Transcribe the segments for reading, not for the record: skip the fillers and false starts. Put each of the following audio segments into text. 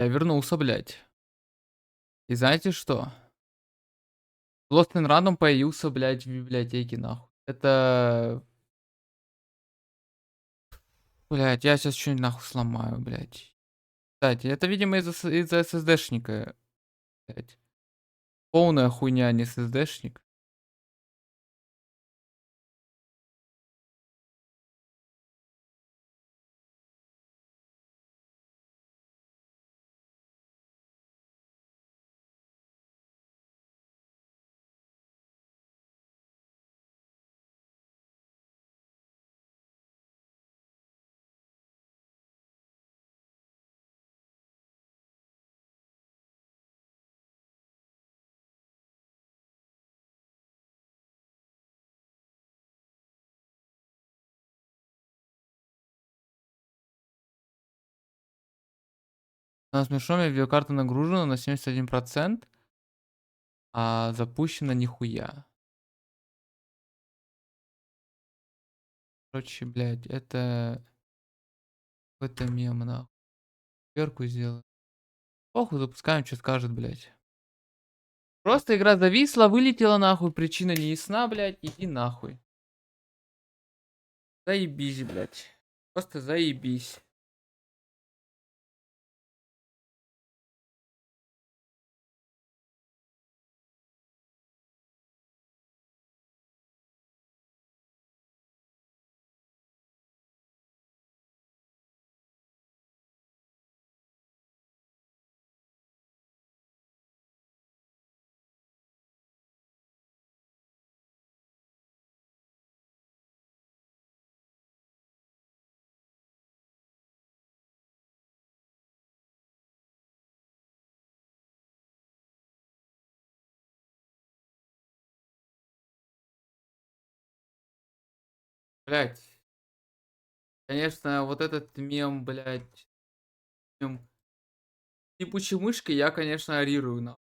Я вернулся, блядь. И знаете что? Lost in Random появился, блядь, в библиотеке, нахуй. Это... Блядь, я сейчас что-нибудь нахуй сломаю, блядь. Кстати, это, видимо, из-за SSD-шника, блядь. Полная хуйня, а не SSD-шник. На смешном видеокарта нагружена на 71%, а запущена нихуя. Короче, блядь, это... какой-то мем, нахуй. Верку сделай. Похуй, запускаем, что скажет, блядь. Просто игра зависла, вылетела нахуй, причина не ясна, блядь, иди нахуй. Заебись, блядь. Просто заебись. Блядь. Конечно, вот этот мем, блядь. Мем. Типучей мышкой я, конечно, орирую, нахуй.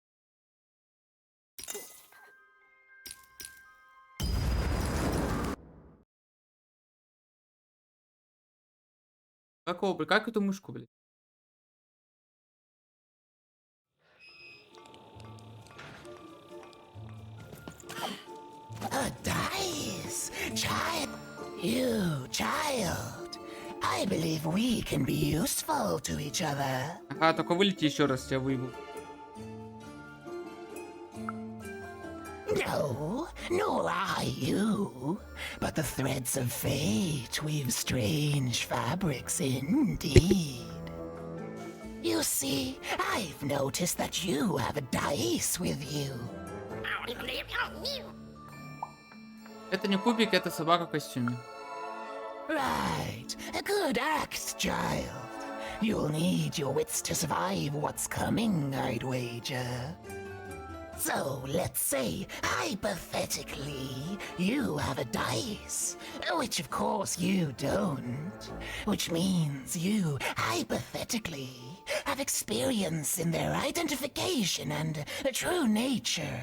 Какого, блядь? Как эту мышку, блядь? A dice, child. You, child. I believe we can be useful to each other. Ага, только вылети еще раз, тебя выебу. No, nor I you. But the threads of fate weave strange fabrics indeed. You see, I've noticed that you have a dice with you. Это не кубик, это собака в костюме. Right, a good act, child. You'll need your wits to survive what's coming, I'd wager. So, let's say, hypothetically, you have a dice, which of course you don't, which means you, hypothetically, have experience in their identification and true nature.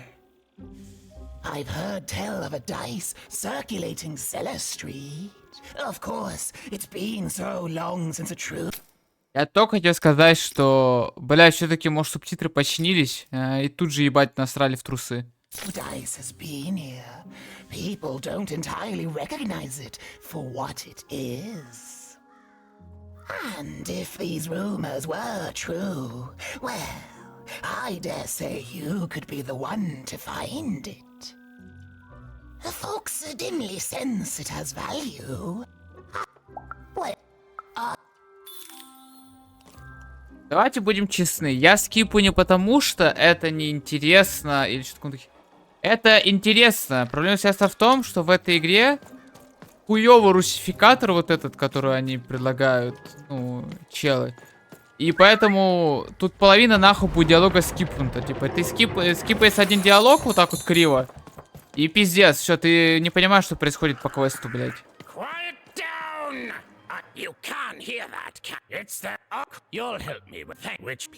I've heard tell of a dice circulating Cellar Street. Of course, it's been so long since a true... Я только хотел сказать, что, блядь, все-таки, может, субтитры починились, и тут же, ебать, насрали в трусы. dice has been here. People don't entirely recognize it for what it is. And if these rumors were true, well, I dare say you could be the one to find it. Folks dimly sense it has value. Well, Давайте будем честны. Я скипу не потому, что это неинтересно или что-то такое. Это интересно. Проблема сейчас в том, что в этой игре хуёвый русификатор вот этот, который они предлагают, ну, челы. И поэтому тут половина нахуй будет диалога скипнута. Типа, ты скипаешь один диалог вот так вот криво. И пиздец, все, ты не понимаешь, что происходит по квесту, блядь. Quiet down! You can't hear that, can It's the... You'll help me with that, which...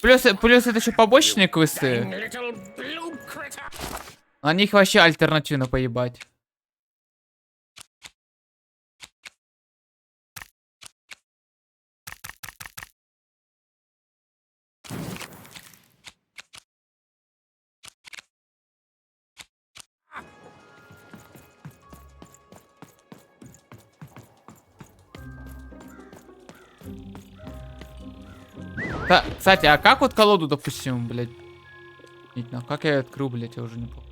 Плюс это еще побочные квесты. Little blue critter! На них вообще альтернативно поебать. Кстати, а как вот колоду, допустим, блядь? Не знаю, как я ее открыл, блядь, я уже не помню.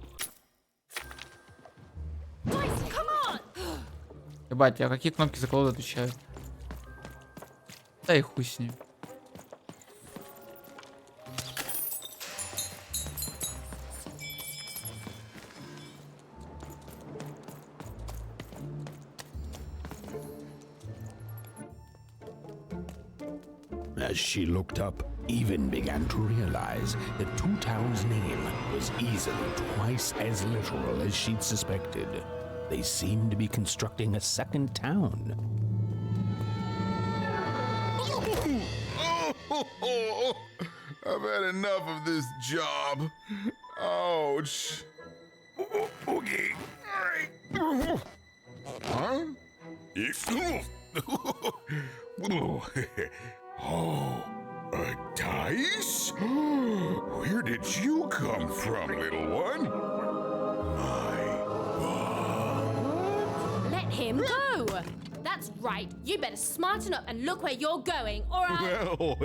Ебать, а какие кнопки за колоду отвечают? Да и хуй с ним. As she looked up, Even began to realize that Two Town's name was easily twice as literal as she'd suspected. They seemed to be constructing a second town. I've had enough of this job. Ouch. Okay. All right. Huh? Oh, a dice? Where did you come from, little one? Let him go! That's right. You better smarten up and look where you're going, or Well,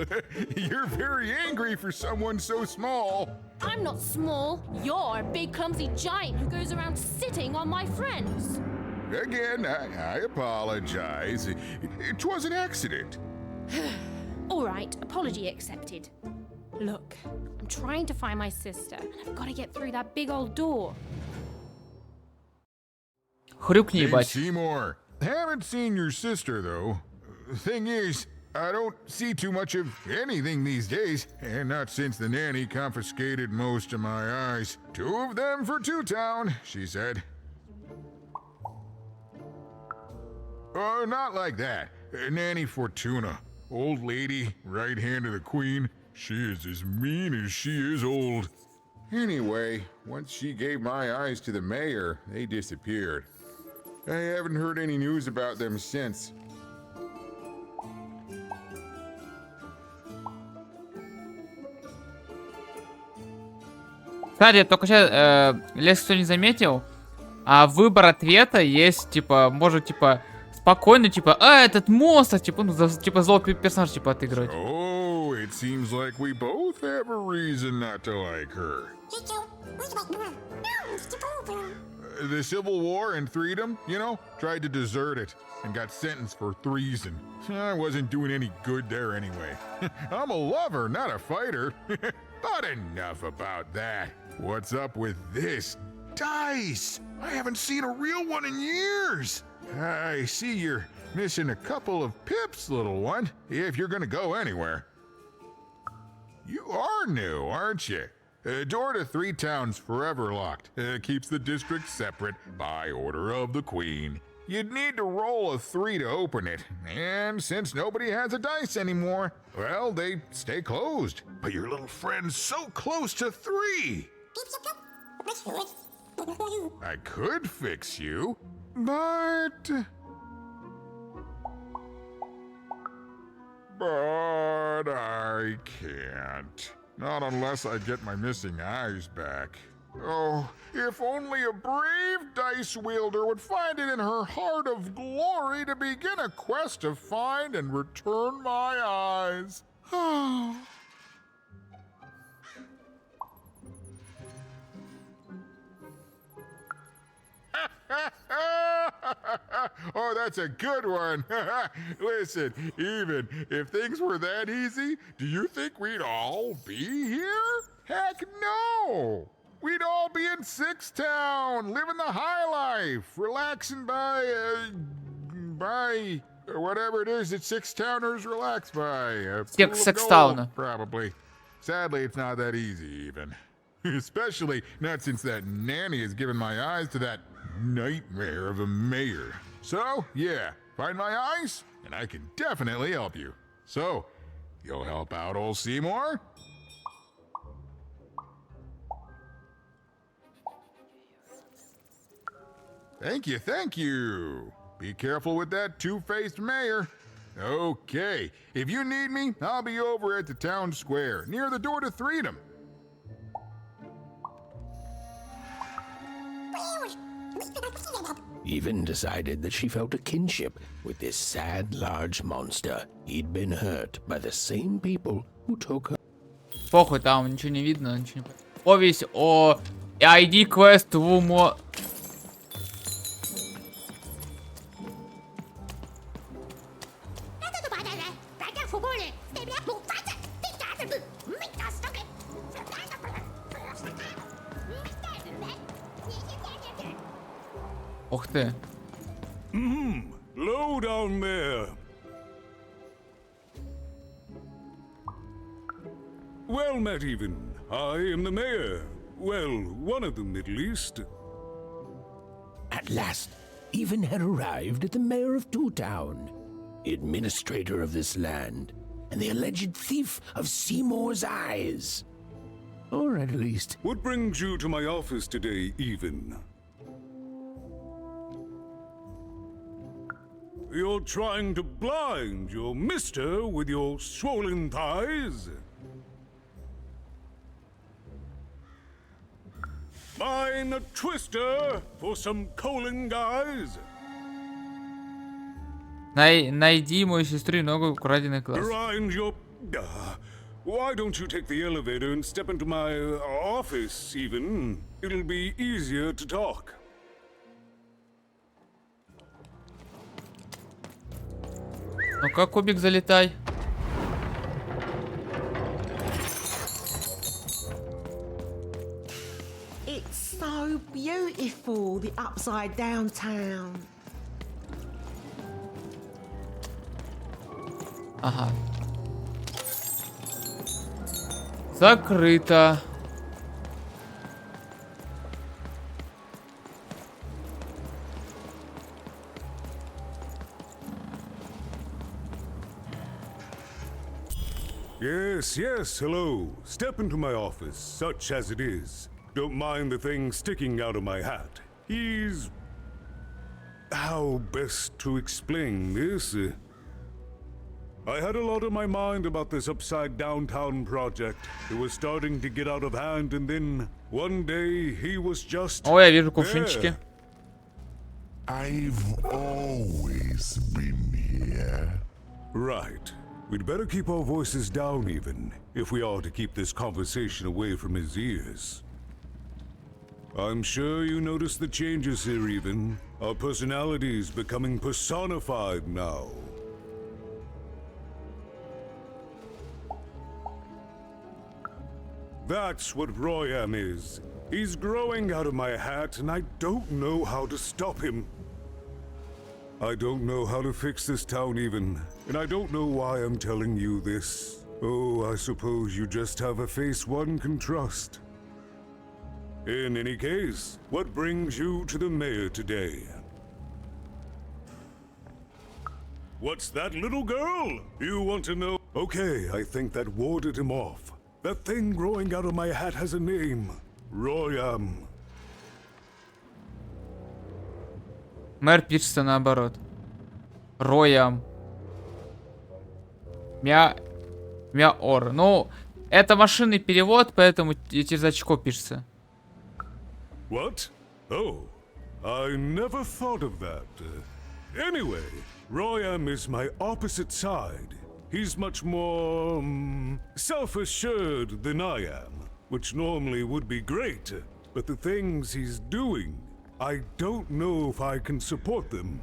you're very angry for someone so small. I'm not small. You're a big clumsy giant who goes around sitting on my friends. Again, I apologize. It was an accident. All right, apology accepted. Look, I'm trying to find my sister, and I've got to get through that big old door. Хрюкни, Hey, ебать. Seymour, haven't seen your sister, though. Thing is, I don't see too much of anything these days, and not since the nanny confiscated most of my eyes. 2 of them for Two Town, she said. Not like that. Nanny Fortuna. Old lady, right hand of the queen. She is as mean as she is old. Anyway, once she gave my eyes to the mayor, they disappeared. I haven't heard any news about them since. Кстати, только сейчас, если кто не заметил, а выбор ответа есть, типа, может, типа, спокойно, типа, этот монстр, типа, ну, типа, злого персонажа, типа, отыгрывать. Oh, it seems like we both have a reason not to like her. The Civil War and Freedom, you know, tried to desert it and got sentenced for treason. I wasn't doing any good there anyway. I'm a lover, not a fighter. But enough about that. What's up with this dice? I haven't seen a real one in years. I see you're missing a couple of pips, little one, if you're gonna go anywhere. You are new, aren't you? Door to 3 Towns forever locked. Keeps the district separate by order of the queen. You'd need to roll a 3 to open it, and since nobody has a dice anymore, well, they stay closed. But your little friend's so close to 3! I could fix you, but I can't. Not unless I get my missing eyes back. Oh, if only a brave dice wielder would find it in her heart of glory to begin a quest to find and return my eyes. Oh, that's a good one. Listen, even if things were that easy, do you think we'd all be here? Heck no! We'd all be in 6 Town, living the high life, relaxing by whatever it is that 6 Towners relax by. Six Towner. Probably. Sadly, it's not that easy, even. Especially not since that nanny has given my eyes to that nightmare of a mayor. So, yeah, find my eyes, and I can definitely help you. So, you'll help out old Seymour? Thank you, thank you. Be careful with that two-faced mayor. Okay, if you need me, I'll be over at the town square, near the door to Freedom. even decided that she felt a kinship with this sad large monster. He'd been hurt by the same people who took her. Похуй, там ничего не видно, ничего не... Повесть о ID квест Вумо... Ух ты. Low down there. Well met, even. I am the mayor. Well, one of them at least. At last, Even had arrived at the mayor of Two Town, the administrator of this land, and the alleged thief of Seymour's eyes. Or at least... What brings you to my office today, Even? You're trying to blind your mister with your swollen thighs? Mine a twister for some colon guys? Найди мою сестру и ногу украденный глаз. Grind your... why don't you take the elevator and step into my office, Even? It'll be easier to talk. Ну-ка, кубик, залетай. It's so beautiful, the upside down town. Ага. Закрыто. Yes, hello. Step into my office, such as it is. Don't mind the thing sticking out of my hat. He's... how best to explain this? I had a lot on my mind about this upside downtown project. It was starting to get out of hand, and then one day he was just... О, я вижу кувшинчики. I've always been here. Right. We'd better keep our voices down, Even, if we are to keep this conversation away from his ears. I'm sure you noticed the changes here, Even. Our personalities becoming personified now. That's what Royam is. He's growing out of my hat, and I don't know how to stop him. I don't know how to fix this town, Even, and I don't know why I'm telling you this. Oh, I suppose you just have a face one can trust. In any case, what brings you to the mayor today? What's that, little girl? You want to know? Okay, I think that warded him off. That thing growing out of my hat has a name. Royam. Мэр пишется наоборот. Роям. Мяор. Ну, это машинный перевод, поэтому через очко пишется. What? Oh, I never thought of that. Anyway, Royam is my opposite side. He's much more self-assured than I am, which normally would be great, but the things he's doing, I don't know if I can support them.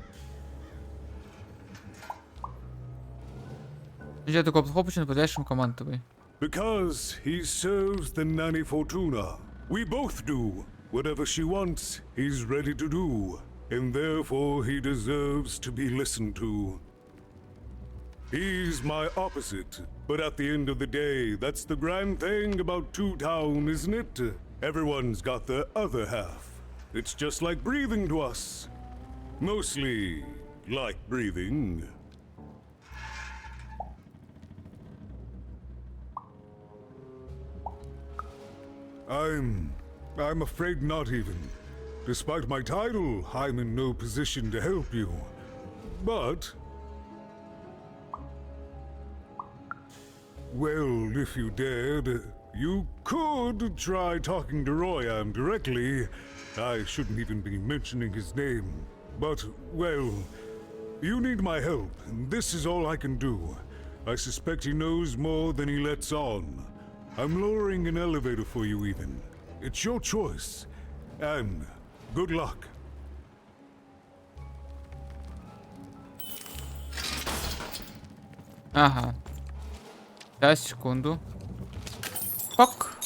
Я такой подхоплен, подальшим командовый. Because he serves the Nanny Fortuna. We both do. Whatever she wants, he's ready to do. And therefore he deserves to be listened to. He's my opposite, but at the end of the day, that's the grand thing about Two Town, isn't it? Everyone's got their other half. It's just like breathing to us. Mostly like breathing. I'm afraid not, Even. Despite my title, I'm in no position to help you. But... well, if you dared, you could try talking to Royam directly. I shouldn't even be mentioning his name. But, well, you need my help, and this is all I can do. I suspect he knows more than he lets on. I'm lowering an elevator for you, even. It's your choice. And good luck. Ага. Сейчас, секунду. Пак.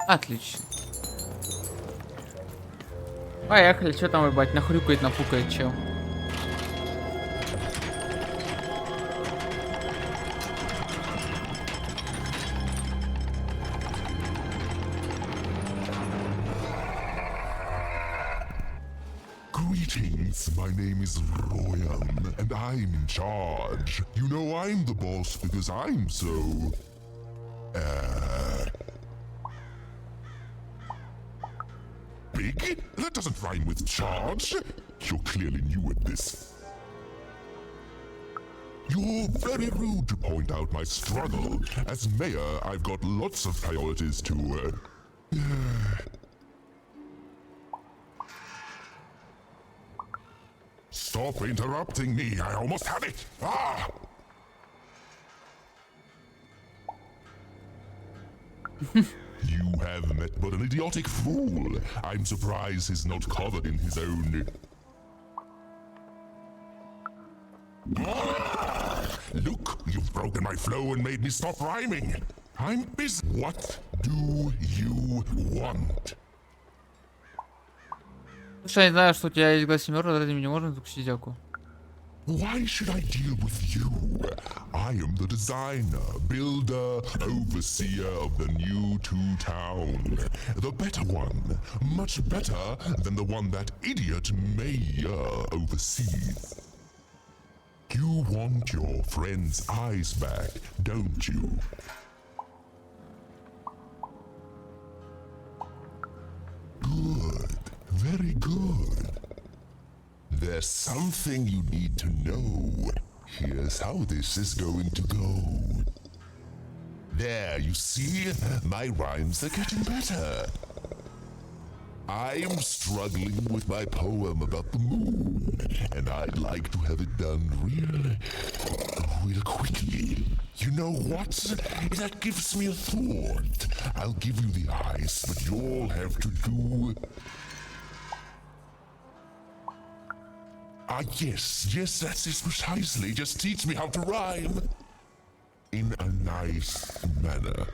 Отлично. Поехали, что там ебать, нахрюкает, напукает чел. Greetings, my name is Royan, and I'm in charge. You know I'm the boss because I'm so... big? That doesn't rhyme with charge. You're clearly new at this. You're very rude to point out my struggle. As mayor, I've got lots of priorities to, Stop interrupting me, I almost had it! Ah! You have met but an idiotic fool. I'm surprised he's not covered in his own... Look, you've broken my flow and made me stop rhyming. I'm busy. What do you want? Слушай, я не знаю, что у тебя есть глаз семерка, разве мне можно только сидяку? Why should I deal with you? I am the designer, builder, overseer of the new town. The better one. Much better than the one that idiot mayor oversees. You want your friend's eyes back, don't you? Good. Very good. There's something you need to know. Here's how this is going to go. There, you see? My rhymes are getting better. I'm struggling with my poem about the moon, and I'd like to have it done real quickly. You know what? That gives me a thought. I'll give you the ice, but you'll have to do... yes, that's it precisely. Just teach me how to rhyme. In a nice manner.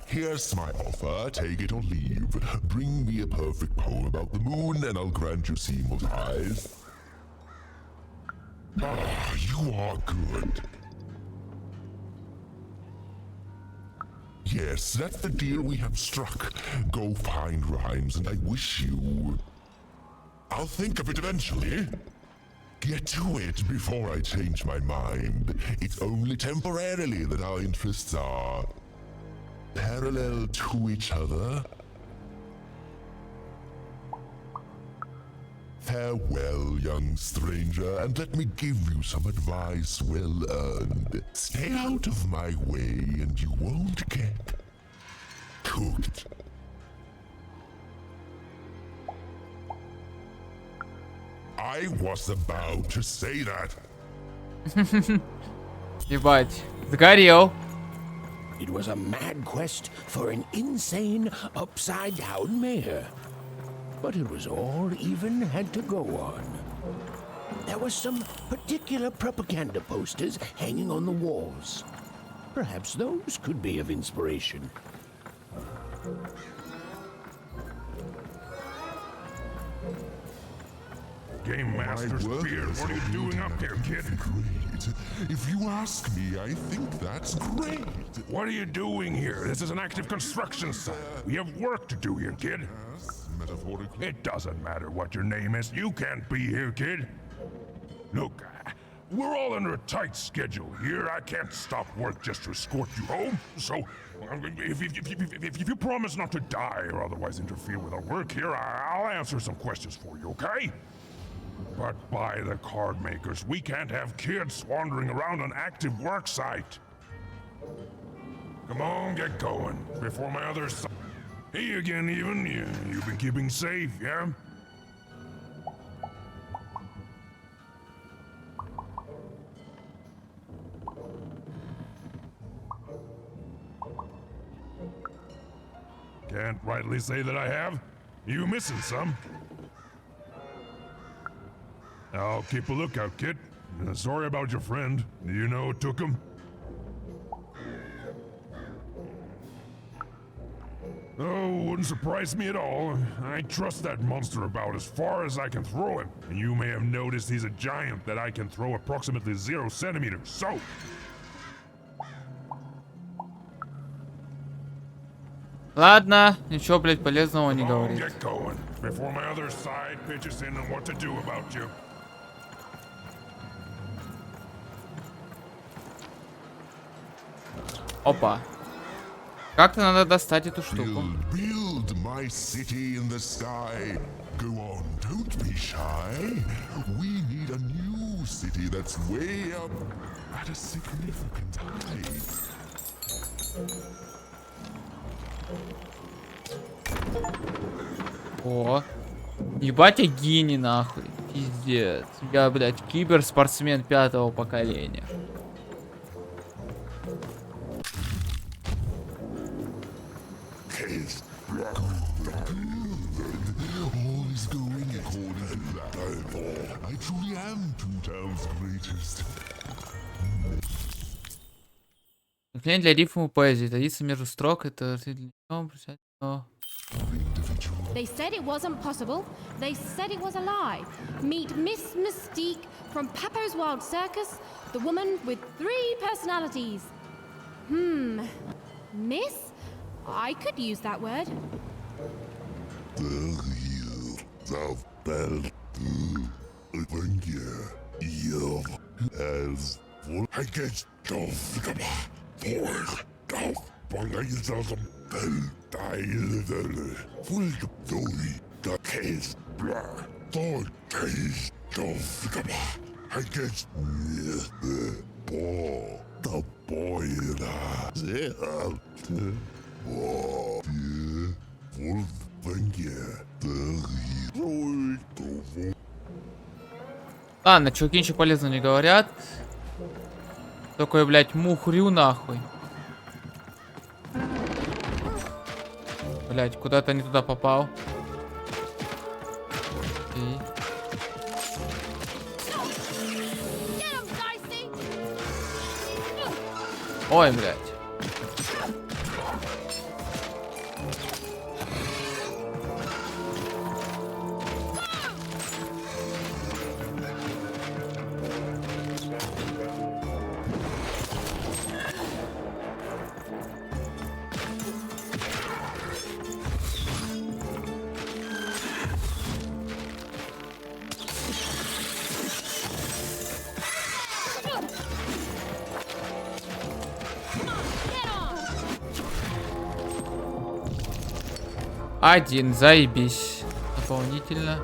Here's my offer, take it or leave. Bring me a perfect poem about the moon and I'll grant you seamless eyes. Ah, you are good. Yes, that's the deal we have struck. Go find rhymes and I wish you... I'll think of it eventually. Get to it before I change my mind. It's only temporarily that our interests are parallel to each other. Farewell, young stranger, and let me give you some advice well earned. Stay out of my way and you won't get cooked. I was about to say that. Ебать, сгорел. It was a mad quest for an insane, upside-down mayor. But it was all even had to go on. There were some particular propaganda posters hanging on the walls. Perhaps those could be of inspiration. Game Master's beard, what are you doing up here, kid? Great. If you ask me, I think that's great. What are you doing here? This is an active construction site. We have work to do here, kid. Yes, metaphorically. It doesn't matter what your name is. You can't be here, kid. Look, we're all under a tight schedule here. I can't stop work just to escort you home. So, if you promise not to die or otherwise interfere with our work here, I'll answer some questions for you, okay? But by the card makers, we can't have kids wandering around an active work site. Come on, get going, before my other son... Hey again, even. You've been keeping safe, yeah? Can't rightly say that I have. You missing some? I'll keep a lookout, kid. Sorry about your friend. Do you know who took him? Oh, wouldn't surprise me at all. I trust that monster about as far as I can throw him. And you may have noticed he's a giant that I can throw approximately 0 centimeters. So, Ладно, ничего, блядь, полезного не come on, говорит. get going before my other side pitches in on what to do about you. Опа. Как-то надо достать эту штуку. Build my city in the sky. Go on, don't be shy. We need a new city that's way up at a significant height. О. Ебать, я гений, нахуй. Пиздец. Я, блядь, киберспортсмен 5-го поколения. All is going according to plan. I truly am Two Towns' greatest. Вклеение для рифма поэзии. Традиция между строк. Это... They said it wasn't possible. They said it was a lie. Meet Miss Mystique from Papo's Wild Circus, the woman with 3 personalities. Miss? I could use that word. Ладно, чуваки ничего полезного не говорят. Такой, блядь, мухрю нахуй. Блядь, куда-то не туда попал. Окей. Ой, блядь. Один, заебись. Дополнительно.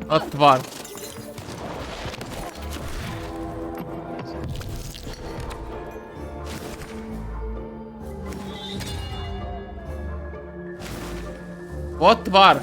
Вот тварь. Вот тварь.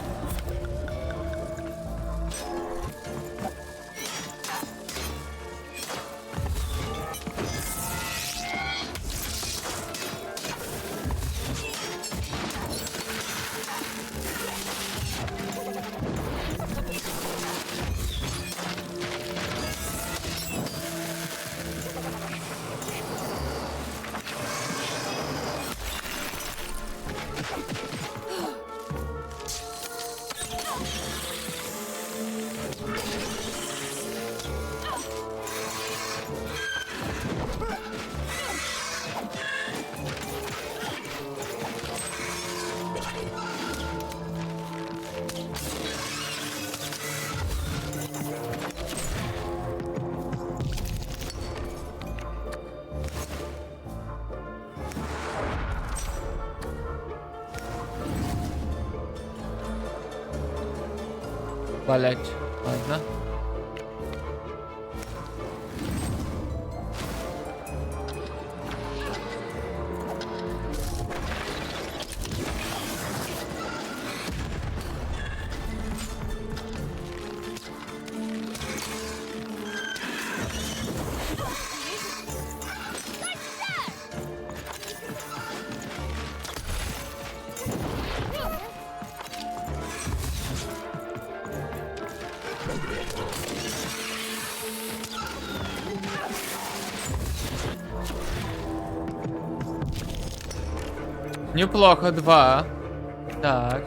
Блять, ладно. Неплохо, 2. Так.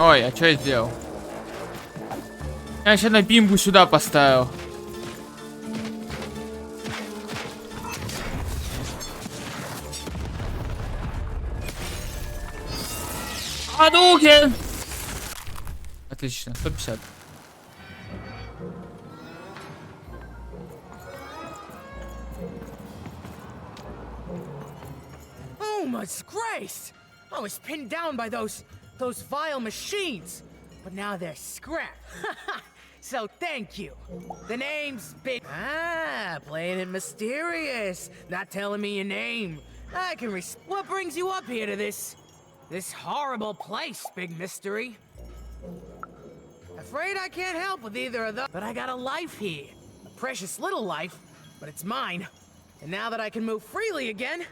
Ой, а что я сделал? Я сейчас на бимбу сюда поставил. Адукен! Отлично, 150. Oh my grace! I was pinned down by those vile machines, but now they're scrap. so thank you. The name's Big. Ah, playing it mysterious. Not telling me your name. I can What brings you up here to this horrible place, Big Mystery? Afraid I can't help with either of those. But I got a life here. A precious little life, but it's mine. And now that I can move freely again,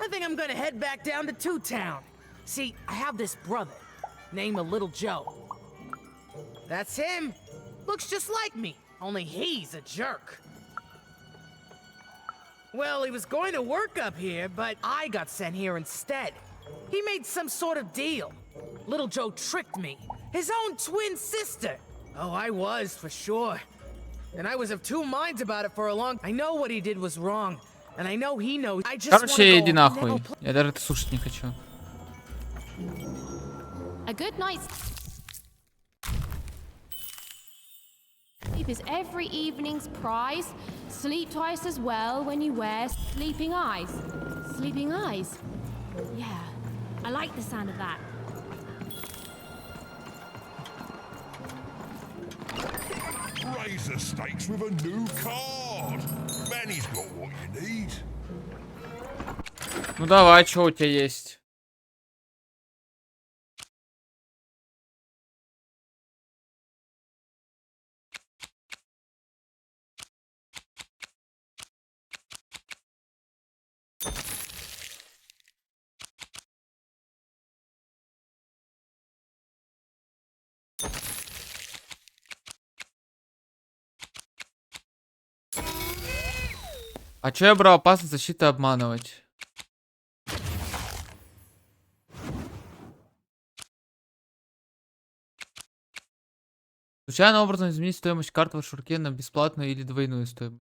I think I'm gonna head back down to Two Town. See, I have this brother, named Little Joe. That's him. Looks just like me, only he's a jerk. Well, he was going to work up here, but I got sent here instead. He made some sort of deal. Little Joe tricked me. His own twin sister. Oh, I was, for sure. And I was of two minds about it for a long... I know what he did was wrong. And I know he knows. I just Короче, иди нахуй. Я даже это слушать не хочу. A good night's sleep is every evening's prize. Sleep twice as well when you wear sleeping eyes. Sleeping eyes? Yeah, I like the sound of that. Raise the stakes with a new card. Manny's got what you need. Ну давай, что у тебя есть? А чё я брал опасность защиты обманывать? Случайным образом изменить стоимость карты в шурке на бесплатную или двойную стоимость.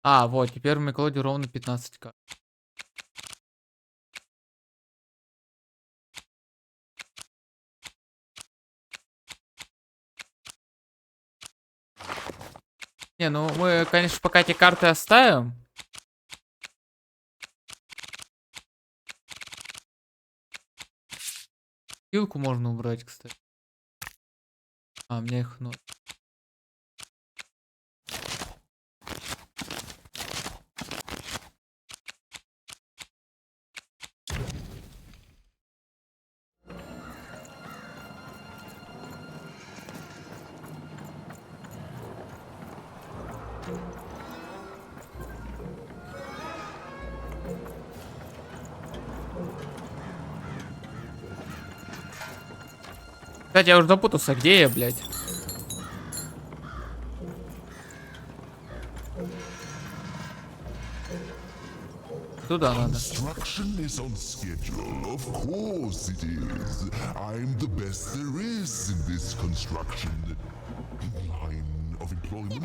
А, вот, теперь в моей колоде ровно 15 карт. Не, ну мы, конечно, пока эти карты оставим. Пилку можно убрать, кстати. А, у меня их 0. Кстати, я уже запутался, где я, блядь? Туда надо. Construction is on schedule. Of course it is. I'm the best there is in this construction line of employment.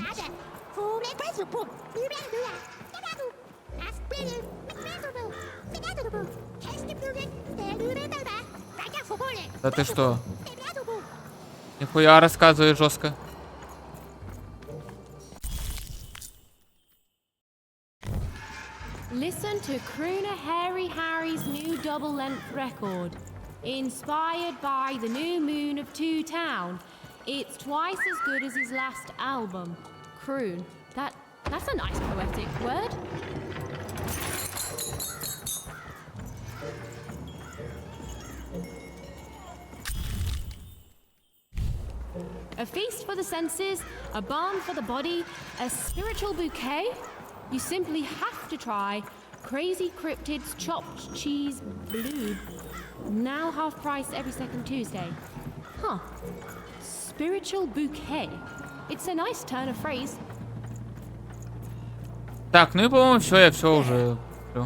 Да ты что? Нихуя рассказывай жестко. Listen to crooner Harry Harry's new double-length record. Inspired by the new moon of Two Town. It's twice as good as his last album. Croon. That's a nice poetic word. A feast for the senses, a balm for the body, a spiritual bouquet. You simply have to try Crazy Cryptid's Chopped Cheese Blue. Now half price every second Tuesday. Huh. Spiritual bouquet. It's a nice turn of phrase. Так, ну и по-моему все, я все уже.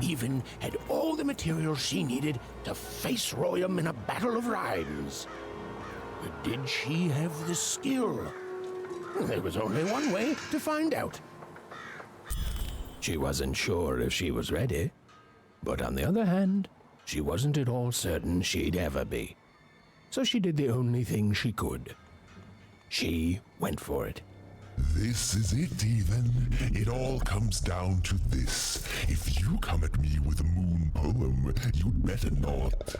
Even had all the materials she needed to face Royum in a battle of rhymes. But did she have the skill? There was only one way to find out. She wasn't sure if she was ready, but on the other hand, she wasn't at all certain she'd ever be. So she did the only thing she could. She went for it. This is it, Ethan. It all comes down to this. If you come at me with a moon poem, you'd better not.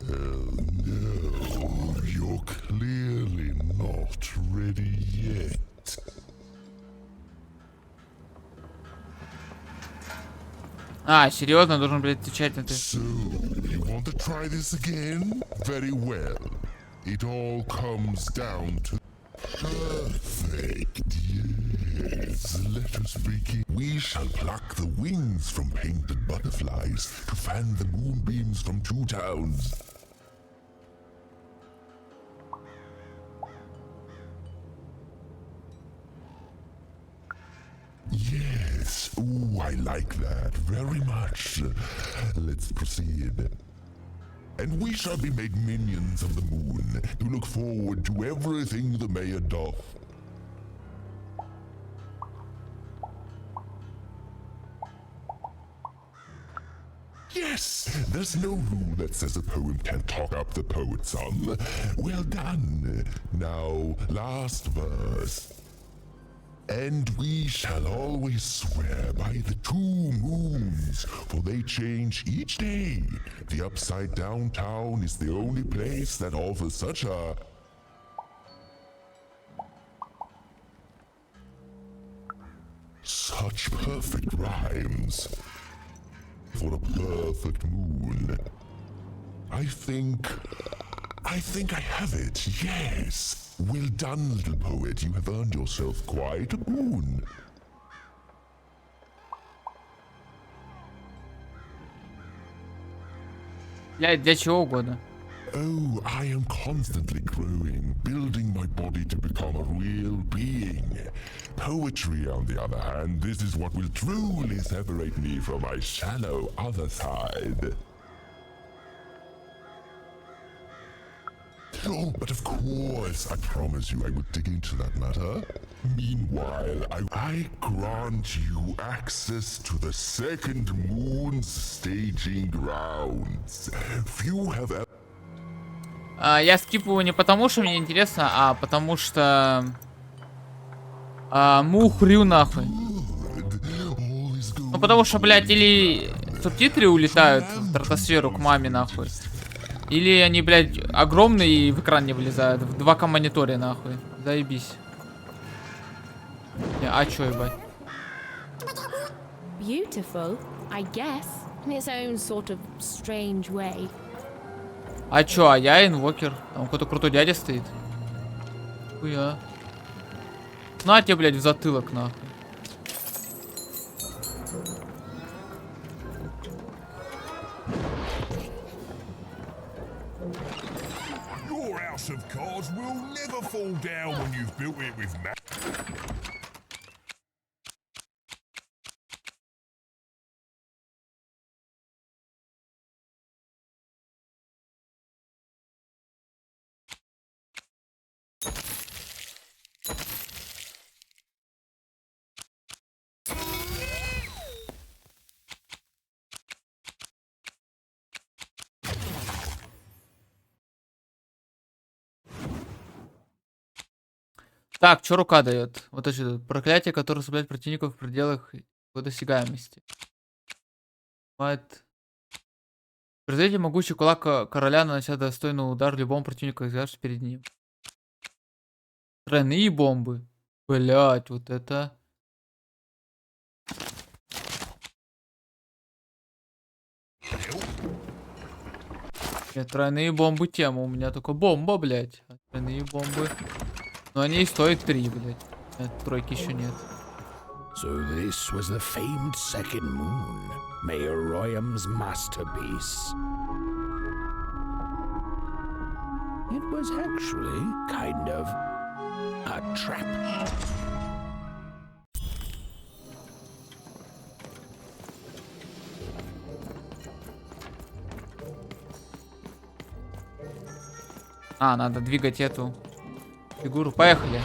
Oh no, you're clearly not ready yet. А, серьезно, должен, блядь, отвечать на это. So, you want to try this again? Very well. It all comes down to... Perfect, yes. Let us begin. We shall pluck the wings from painted butterflies to fan the moonbeams from 2 towns. Yes. Ooh, I like that very much. Let's proceed. And we shall be made minions of the moon to look forward to everything the mayor doth. Yes! There's no rule that says a poem can't talk up the poet's son. Well done. Now, last verse. And we shall always swear by the 2 moons, for they change each day. The upside down town is the only place that offers such a... such perfect rhymes. For a perfect moon. I think I have it, yes. Well done, little poet. You have earned yourself quite a boon. Для чего угодно. Oh, I am constantly growing, building my body to become a real being. Poetry, on the other hand, this is what will truly separate me from my shallow other side. Oh, but of course, I promise you I would dig into that matter. Meanwhile, I grant you access to the second moon's staging grounds. Few have ever... Я скипываю не потому, что мне интересно, а потому что... мухрю нахуй. Ну потому что, блядь, или субтитры улетают в стратосферу к маме нахуй. Или они, блядь, огромные и в экран не вылезают. В 2К мониторе нахуй. Заебись. А чё, ебать? Beautiful, I guess, in its own sort of strange way. А чё, а я инвокер. Там какой-то крутой дядя стоит. Хуя. На тебе, блядь, в затылок, нахуй. Your house of cards will never fall down when you've built it with Так, что рука дает? Вот это проклятие, которое ослабляет противников в пределах его досягаемости. Произведите могучий кулак короля, нанося достойный удар любому противнику, оказавшись перед ним. Тройные бомбы. Блять, вот это. Нет, тройные бомбы тема. У меня только бомба, блять. А тройные бомбы. Но они и стоят 3, блядь. Нет, тройки еще нет. So this was the famed second moon, Mayor Royham's masterpiece. It was actually kind of a trap. А, надо двигать эту фигуру. Поехали.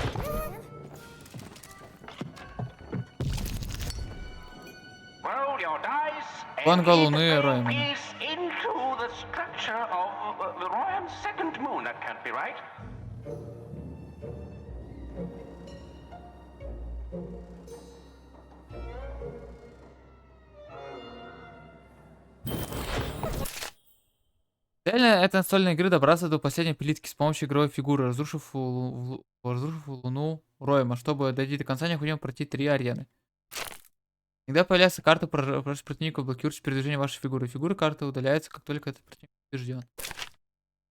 Well, you Фланга Луны Роймана. Реально, это настольная игры добраться до последней плитки с помощью игровой фигуры, разрушив Луну Ройма. Чтобы дойти до конца, необходимо пройти 3 арены. Когда появляется карта против противника, блокирующая передвижение вашей фигуры. Фигура карты удаляется, как только этот противник побежден.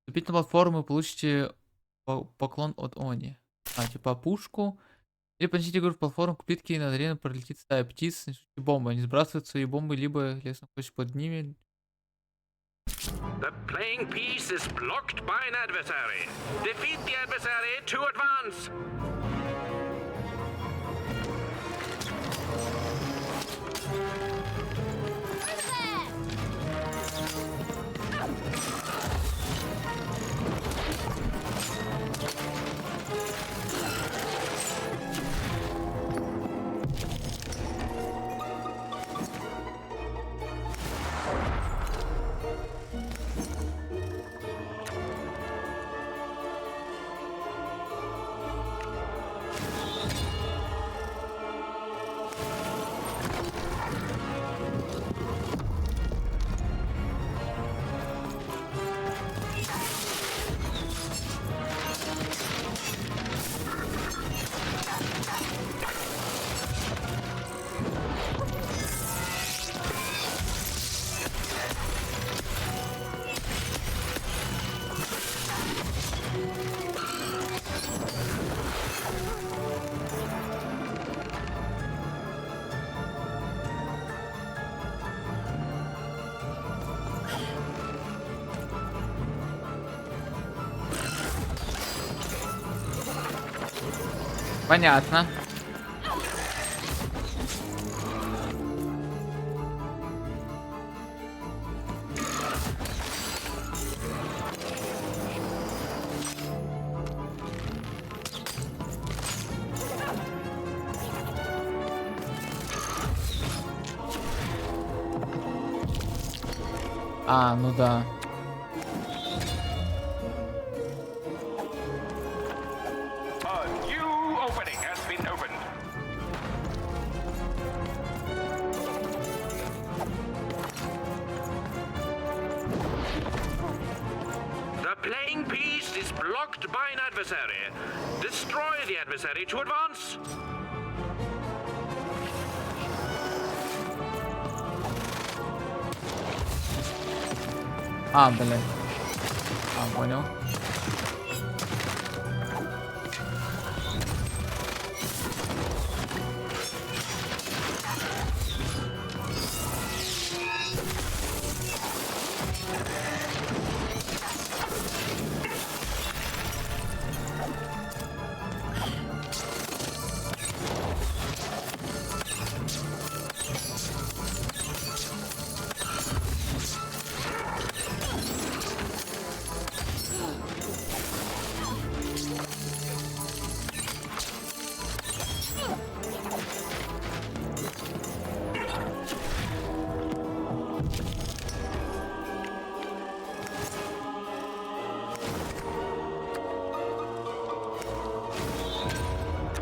Вступить на платформу и получите поклон от Они. Типа пушку. Или понесите игру в платформу к плитке, и над ареной пролетит стая птиц, несущие бомбы. Они сбрасывают свои бомбы, либо если находитесь под ними. The playing piece is blocked by an adversary. Defeat the adversary to advance. Понятно. Ну да. By an adversary. Destroy the adversary to advance. Блин. Понял.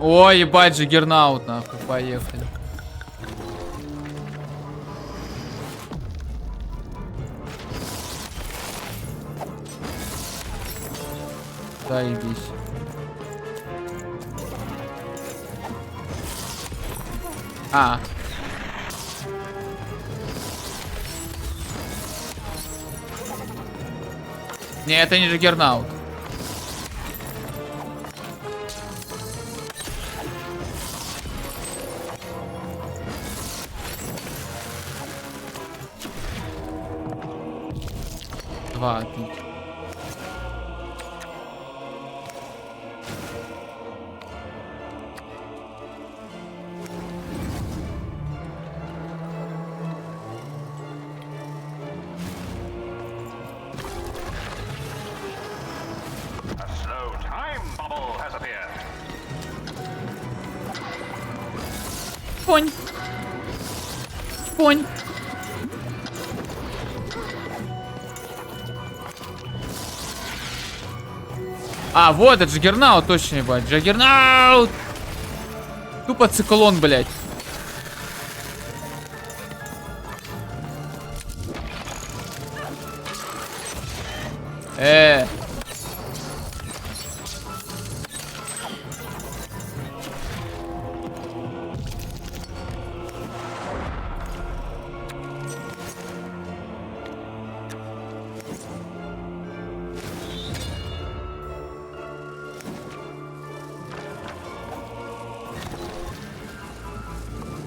Ой, ебать, Джиггернаут, нахуй, поехали. Заебись. Не, это не Джиггернаут. Отлично. A slow time bubble has appeared. Понь. А, вот, это Джаггернаут, точно, ебать. Джаггернаут! Тупо циклон, блядь.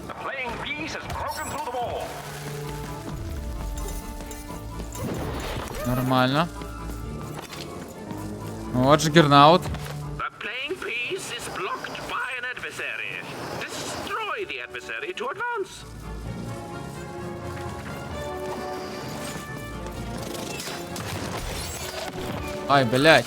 The playing piece has broken through the wall. Нормально. Вот Джаггернаут. The playing piece is blocked by an adversary. Destroy the adversary to advance. Ай, блядь.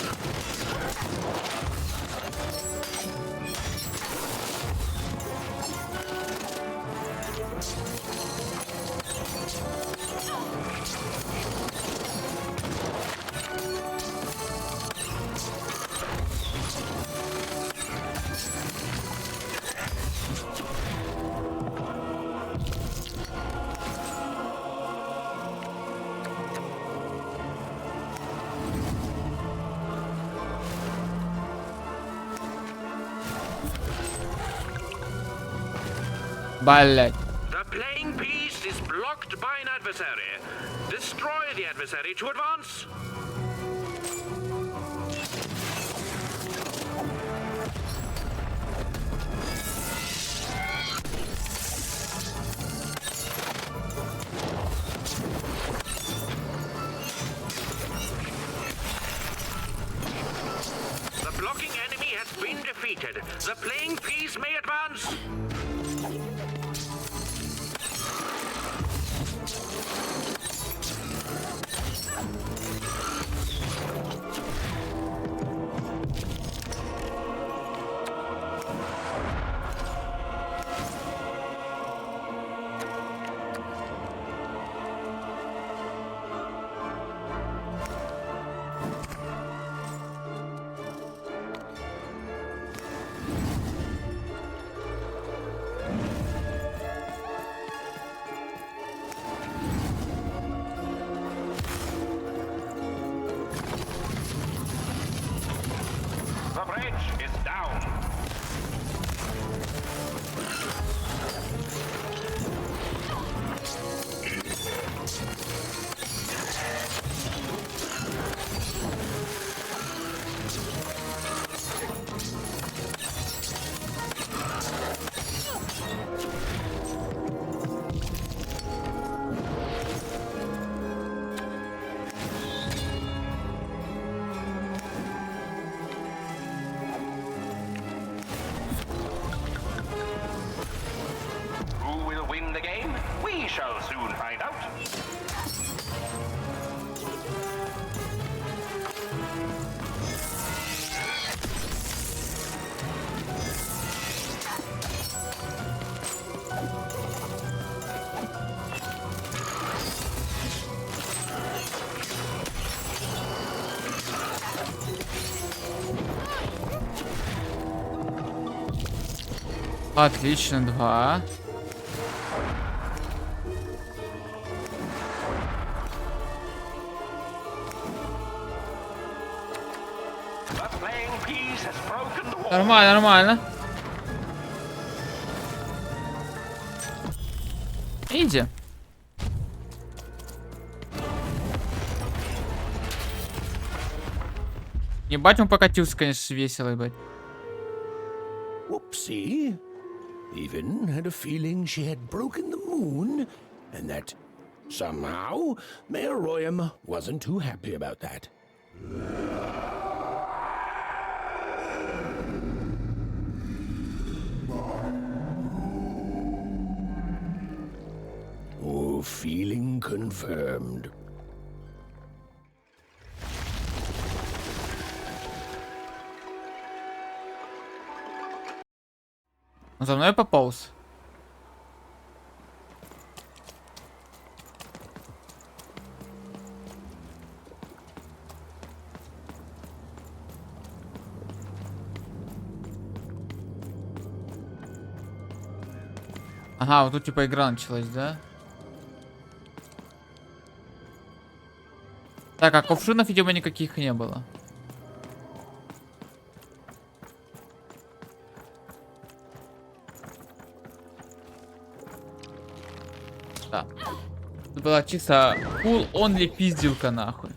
Блядь. The playing piece is blocked by an adversary. Destroy the adversary to advance. The blocking enemy has been defeated. The playing piece may advance. The bridge is down. Who will win the game? We shall soon find out. Отлично, 2. The playing piece has broken the wall. Нормально, нормально. Иди. Ебать, он покатился, конечно, весело, ебать. Whoopsie. Even had a feeling she had broken the moon, and that somehow Mayor Royam wasn't too happy about that. Oh, feeling confirmed. Он за мной пополз. Ага, вот тут типа игра началась, да? Так, а кувшинов, видимо, никаких не было. Да. Это была чисто full only пиздилка нахуй.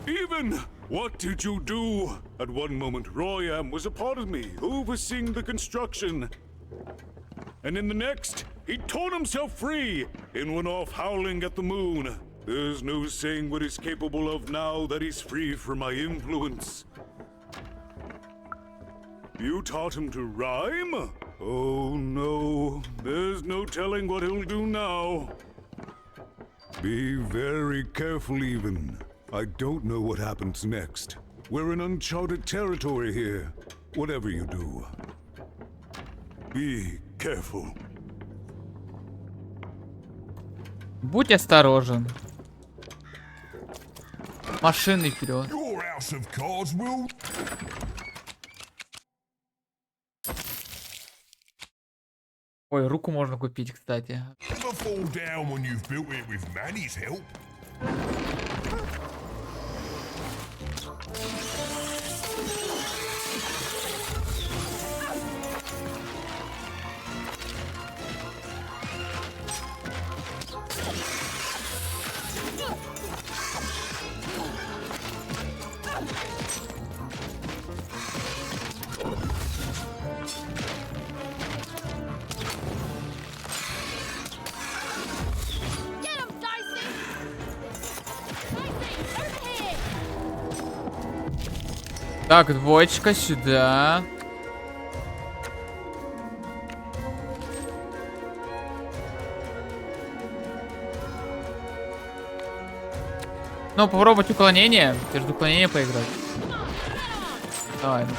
Even, what did you do? At one moment, Royam was a part of me, overseeing the construction. And in the next, he torn himself free and went off howling at the moon. There's no saying what he's capable of now that he's free from my influence. You taught him to rhyme? Oh no, there's no telling what he'll do now. Be very careful, Even. I don't know what happens next. We're in uncharted territory here. Whatever you do, be careful. Будь осторожен. Машины вперед. Your house of cards will... Ой, руку можно купить, кстати. never fall down when you've built it with Manny's help. Get him, Dicey! Dicey, over here! Так, двоечка сюда. Ну, попробовать уклонение. Ты же уклонение поиграть. Давай, ну-ка.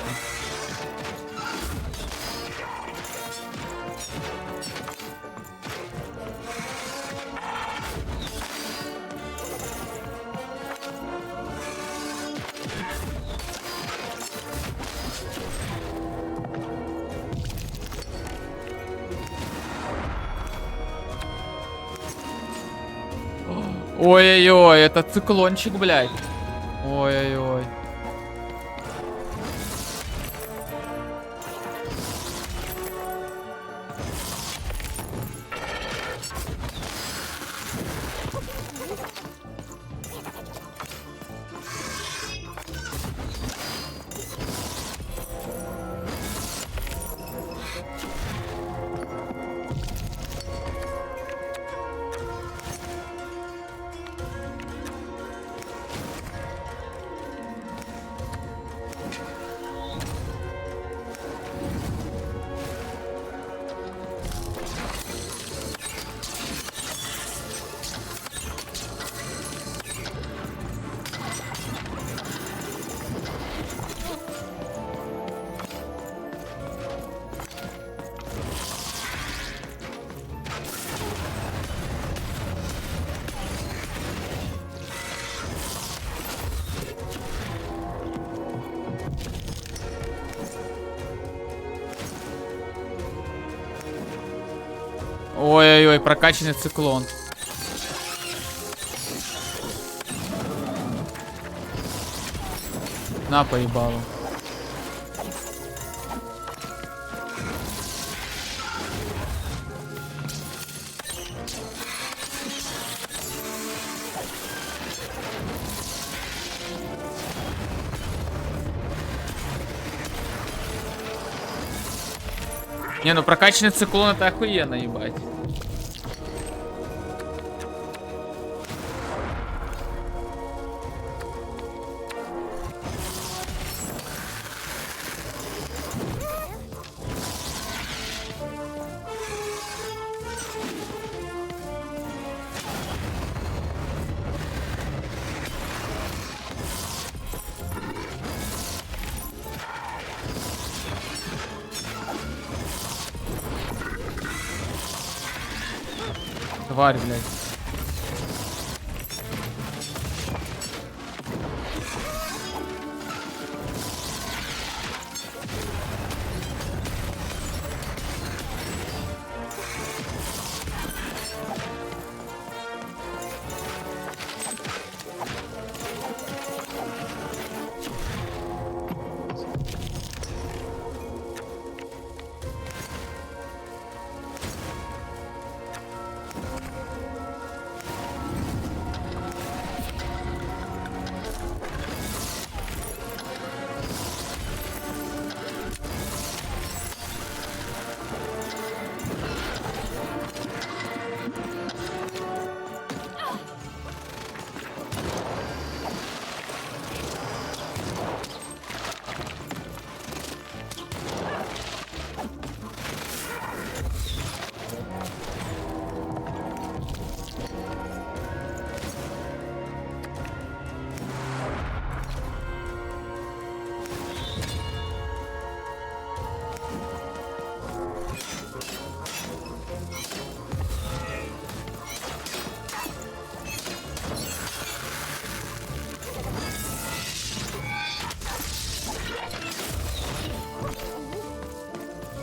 Ой-ой-ой, это циклончик, блядь. Ой-ой-ой. Ой-ой-ой, прокачанный циклон. На, поебалу. Не, ну прокачанный циклон это охуенно, ебать. Тварь, блядь.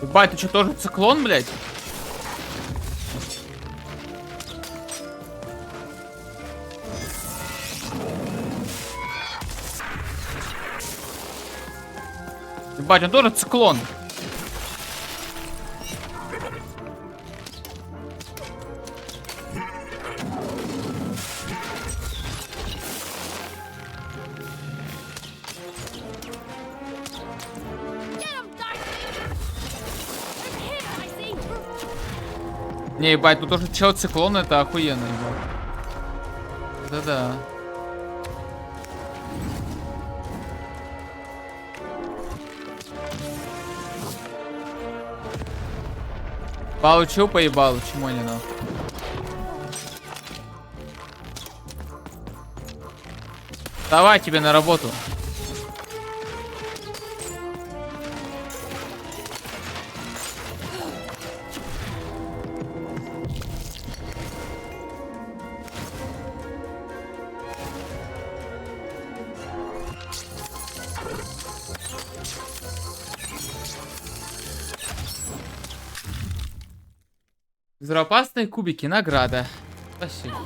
Ебать, ты что, тоже циклон, блядь? Ебать, он тоже циклон. Не, ебать, тут тоже чел циклон, это охуенно, ебать. Да-да. Получил, поебал, чему не нахуй. Давай тебе на работу. Взрывоопасные кубики, награда. Спасибо.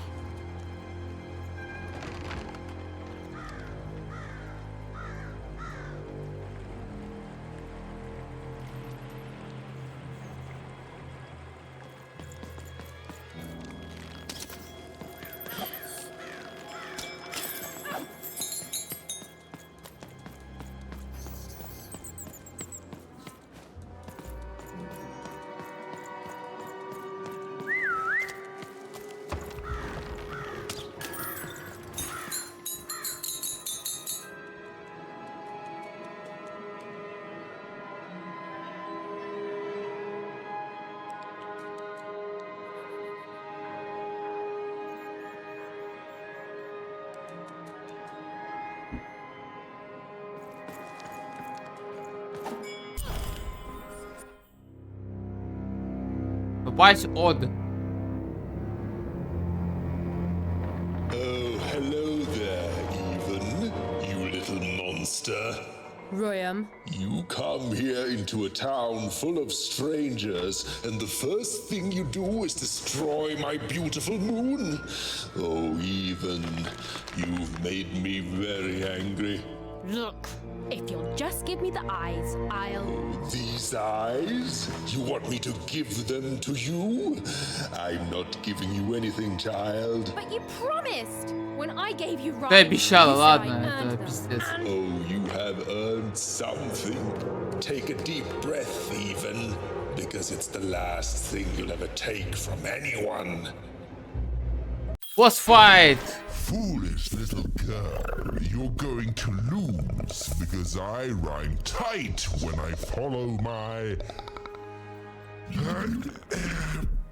Попасть от. Oh, hello there, Even, you little monster. Royam. You come here into a town full of strangers, and the first thing you do is destroy my beautiful moon. Oh, Even, you've made me very angry. Look, if you'll just give me the eyes, I'll... These eyes? You want me to give them to you? I'm not giving you anything, child. But you promised! When I gave you right... Ты обещала, you said ладно, I earned это them. пиздец. Oh, you have earned something. Take a deep breath, Even, because it's the last thing you'll ever take from anyone. Boss fight! Foolish little girl, you're going to lose because I rhyme tight when I follow my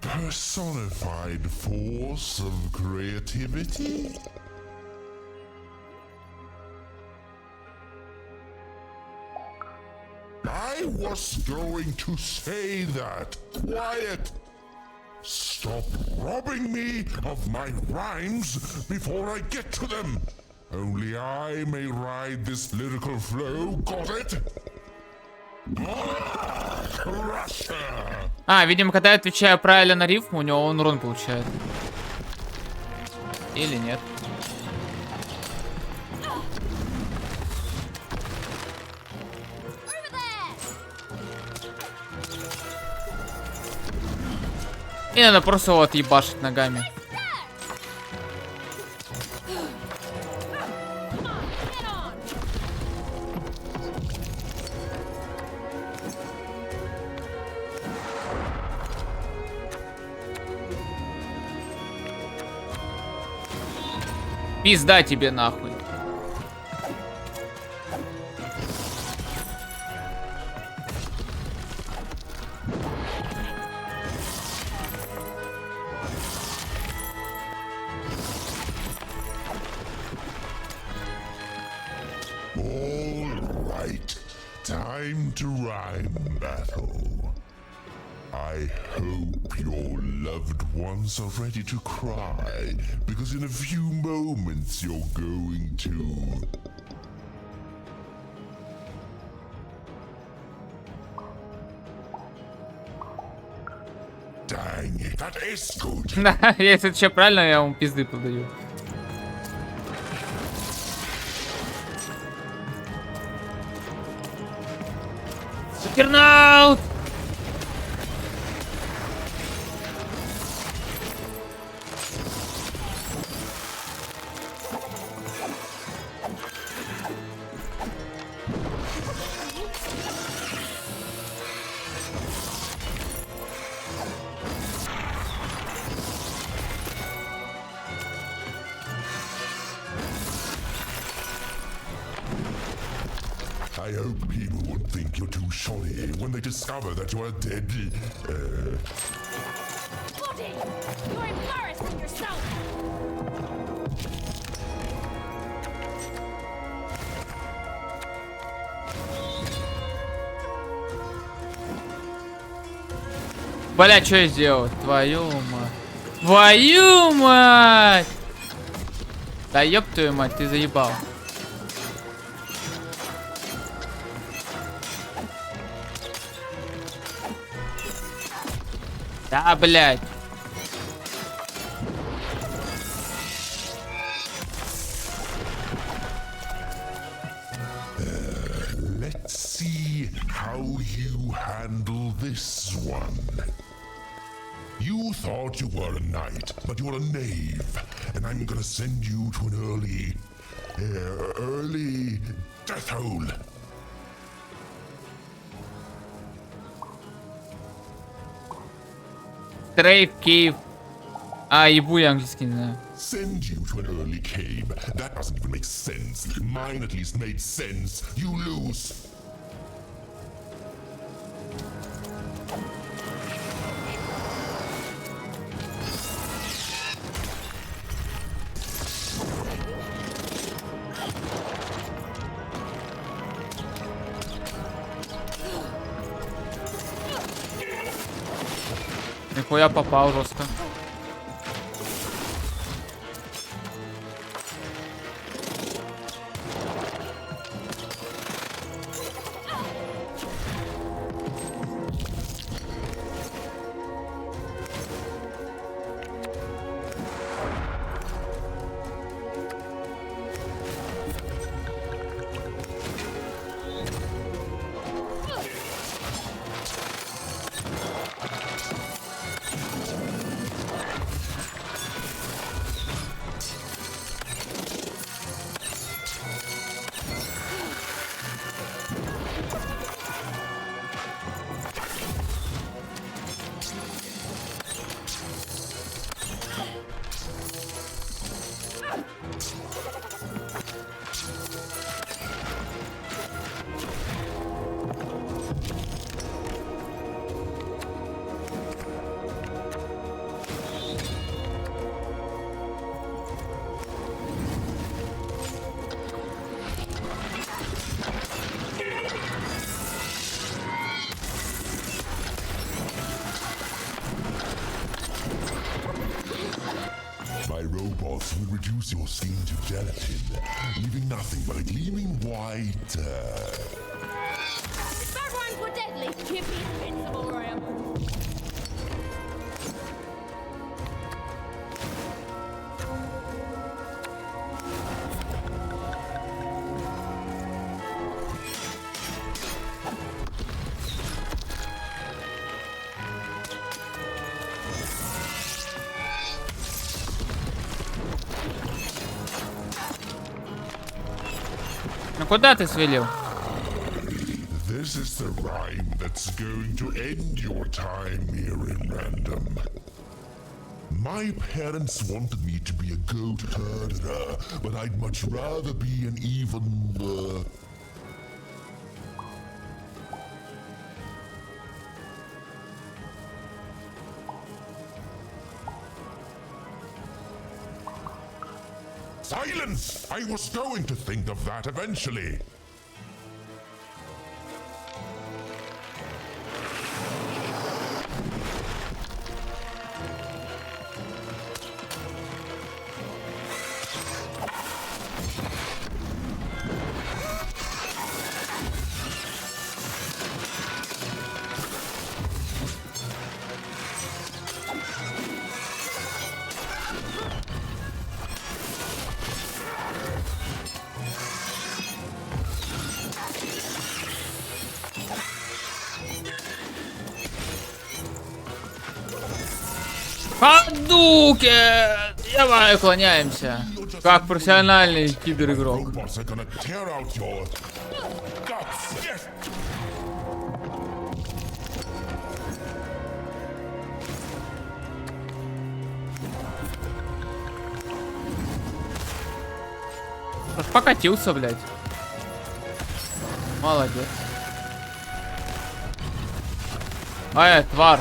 personified force of creativity. I was going to say that. Quiet! Stop robbing me of my rhymes before I get to them. Only I may ride this lyrical flow, got it? Russia! А, видимо, когда я отвечаю правильно на рифму, у него он урон получает. Или нет. И надо просто вот ебашить ногами. Пизда тебе нахуй. Time to rhyme battle. I hope your loved ones are ready to cry, because in a few moments you're going to... That is good. Да, если это все правильно, я ему пизды подаю. Супернаут! I hope people won't think you're too shoddy when they discover that you are dead. Body! You're embarrassing yourself! Бля, что я сделал? Твою мать. Твою мать! Да ёб твою мать, ты заебал. Да, блядь. Let's see how you handle this one. You thought you were a knight, but you're a knave, and I'm gonna send you to an early death hole. Трейв, кейв. А, ебу я английский не знаю. Send you to an early cave. That doesn't even make sense. Mine at least made sense. You lose. Нихуя попал жестко. My robots will reduce your skin to gelatin, leaving nothing but a gleaming white. Bad rhymes were deadly. Give me invincible, Ram. Ну куда ты свалил? This is the rhyme that's going to end your time here in Random. My parents wanted me to be a goat herder, but I'd much rather be an even. Silence! I was going to think of that eventually. Hadouken! Давай, уклоняемся. Как профессиональный киберигрок. Robots are gonna tear out your guts. Yes. Покатился, блядь. Молодец. Тварь.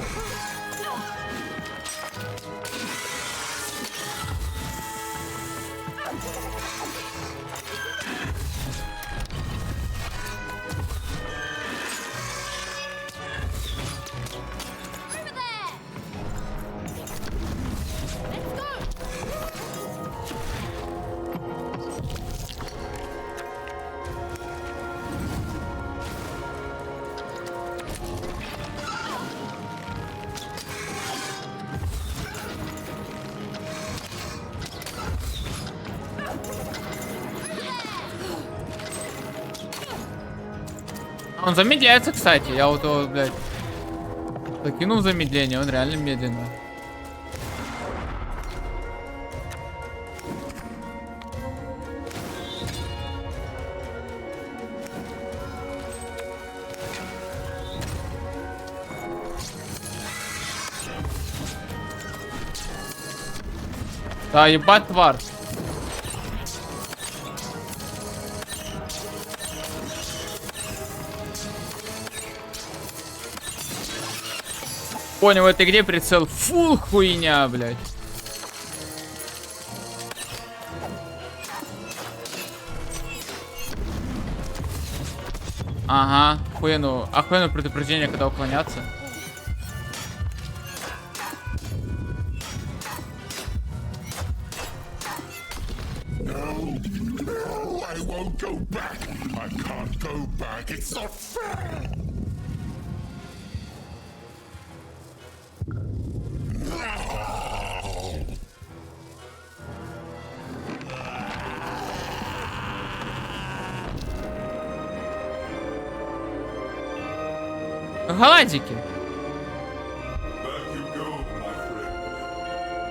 Он замедляется, кстати. Я вот его, блядь, закинул замедление. Он реально медленно. Да, ебать тварь. Понял, в этой игре прицел фул хуйня, блядь. Ага, охуенно предупреждение, когда уклоняться. No, I won't go back. I can't go back. It's not fair. Гладики. Back you go, my friend.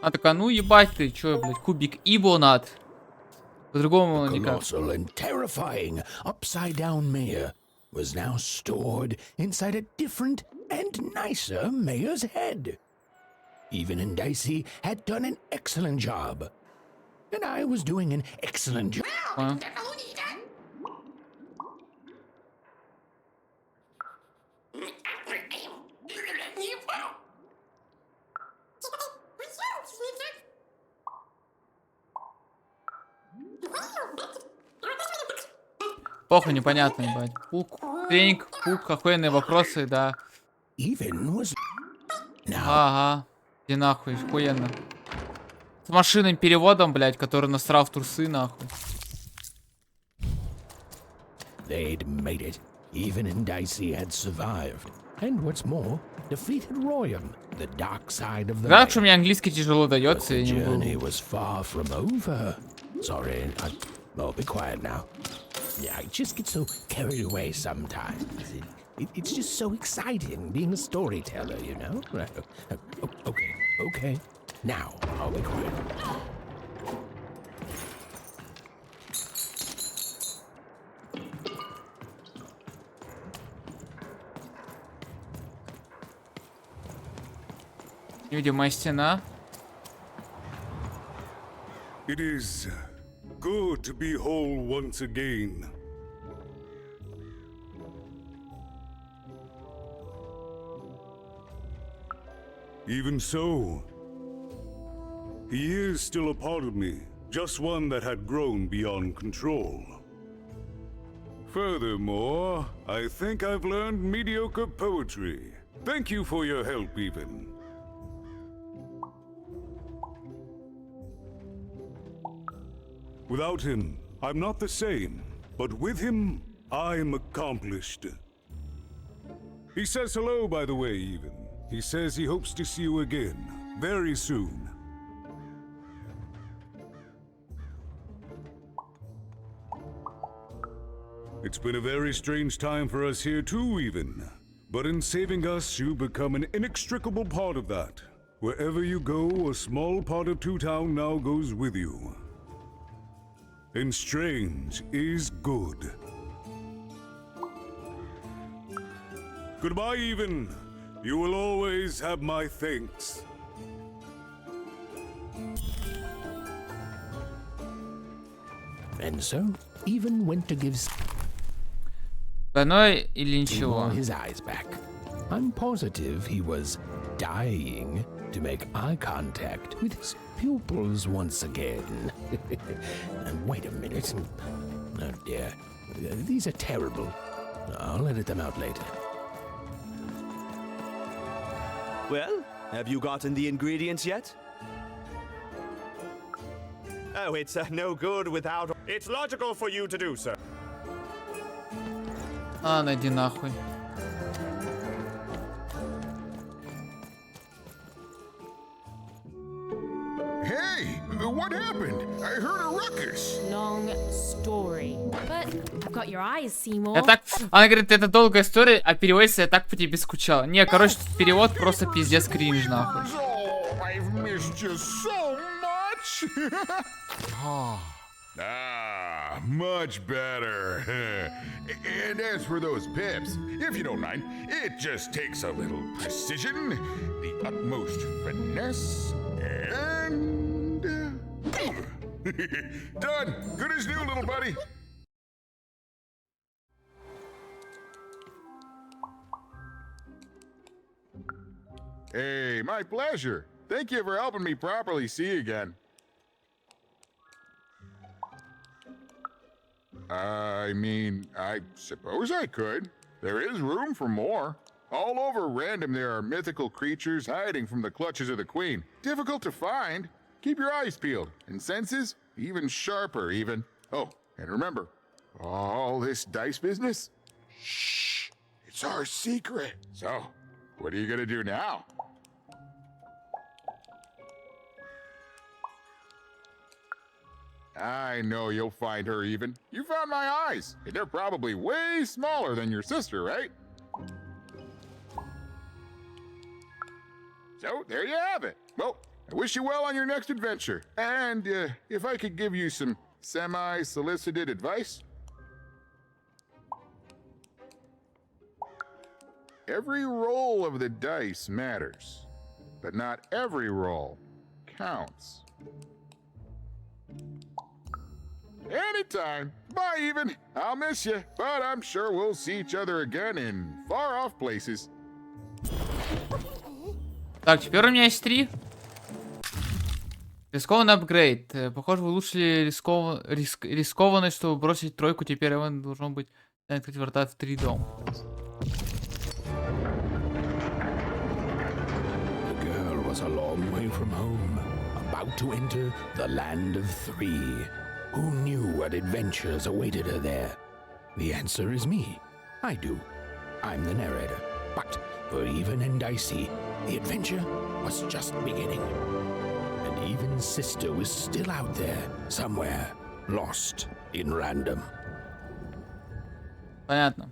А так, а ну ебать ты, чё, блядь, кубик ибонат. По-другому никак. Colossal and terrifying upside-down mayor was now stored inside a different and nicer mayor's head. Even and Dicey had done an excellent job. And I was doing an excellent job. А. Плохо, непонятно, ебать. Пук, тренинг, пук, охуенные вопросы, да. Even was now Ага. Иди нахуй, охуенно. С машинным переводом, блядь, который насрал в трусы, нахуй. they'd made it. Even and Dicey had survived. And what's more, defeated Royam, the dark side of the Жаль, что mayor. мне английский тяжело дается, The я не journey могу. was far from over. Sorry, oh, be quiet now. Yeah, I just get so carried away sometimes. It's just so exciting being a storyteller, you know? Right. Okay. Now, I'll be quiet. Невидимая стена. It is good to be whole once again. Even so, he is still a part of me, just one that had grown beyond control. Furthermore, I think I've learned mediocre poetry. Thank you for your help, even. Without him, I'm not the same, but with him, I'm accomplished. He says hello, by the way, even. He says he hopes to see you again, very soon. It's been a very strange time for us here too, even. But in saving us, you become an inextricable part of that. Wherever you go, a small part of Two Town now goes with you. And strange is good. Goodbye, even. You will always have my thanks. And so, even went to give Больной или ничего? his eyes back. I'm positive he was dying to make eye contact with his pupils once again. And wait a minute. Oh dear. These are terrible. I'll edit them out later. Well, have you gotten the ingredients yet? Oh, it's no good without... It's logical for you to do so. Найди нахуй. Hey, what happened? I heard a ruckus. Long story. But I've got your eyes, Seymour. Я так... Она говорит, это долгая история, а переводится, я так по тебе скучала. Не, короче, перевод просто пиздец кринж, нахуй. Oh, I've missed you so much. Much better. And as for those pips, if you don't mind, it just takes a little precision, the utmost finesse, and... done. Good as new, little buddy. Hey, my pleasure. Thank you for helping me properly see again. I mean, I suppose I could. There is room for more. All over Random there are mythical creatures hiding from the clutches of the Queen. Difficult to find. Keep your eyes peeled, and senses even sharper even. Oh, and remember, all this dice business? Shh, it's our secret. So, what are you gonna do now? I know you'll find her even. You found my eyes, and they're probably way smaller than your sister, right? So, there you have it. Well, I wish you well on your next adventure. And if I could give you some semi-solicited advice. Every roll of the dice matters, but not every roll counts. Anytime. Bye, even. I'll miss you, but I'm sure we'll see each other again in far-off places. Так, теперь у меня есть 3. Рискованный апгрейд. Похоже, вы улучшили рискованность, чтобы бросить тройку. Теперь он должен быть открыть врата в 3 дом. The girl was a long way from home, about to enter the land of 3. Who knew what adventures awaited her there? The answer is me. I do. I'm the narrator. But for Even and Dicey, the adventure was just beginning. And Even's sister was still out there, somewhere, lost in Random. Понятно.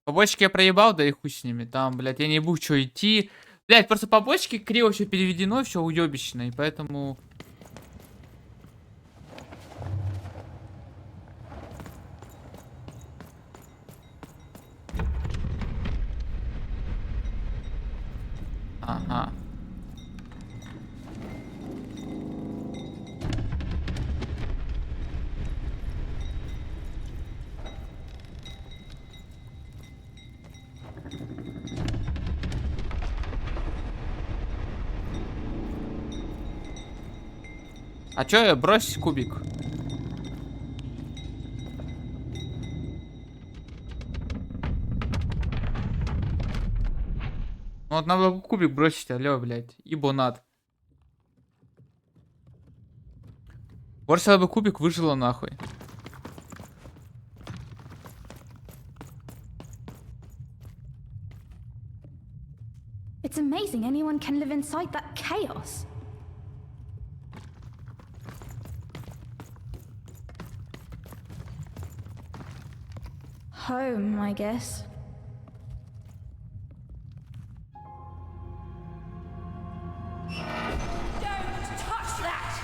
Побочки я проебал, да и хуй с ними. Там, блядь, я не буду что идти. Блядь, просто побочки криво все переведено, все уебищно, и поэтому... Ага. А чё я брось кубик? Ну вот надо было кубик бросить, алё, блядь, ибонат. Бросила бы кубик, выжила нахуй. It's amazing anyone can live inside that chaos. home, I guess. Don't touch that!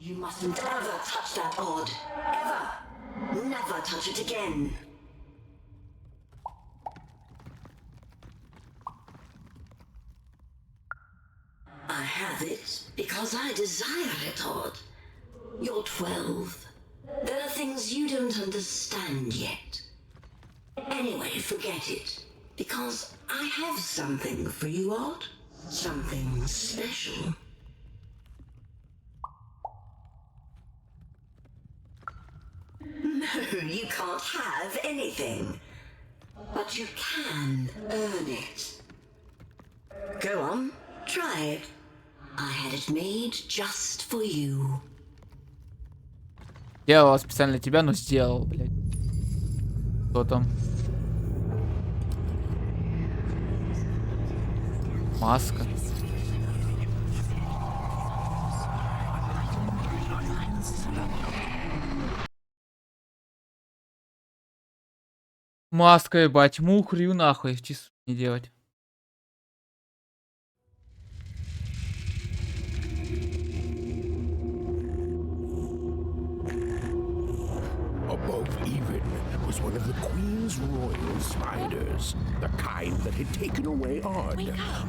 You mustn't ever touch that odd. Ever. Never touch it again. I have it because I desire it, Odd. You're 12. There are things you don't understand yet. Anyway, forget it. Because I have something for you, Odd. Something special. No, you can't have anything. But you can earn it. Go on, try it. I had it made just for you. Делал специально для тебя, но сделал, блядь. Кто там? Маска. Маска, ебать, мухрю нахуй, чисто не делать. Above even was one of the Queen's royal spiders, the kind that had taken away Odd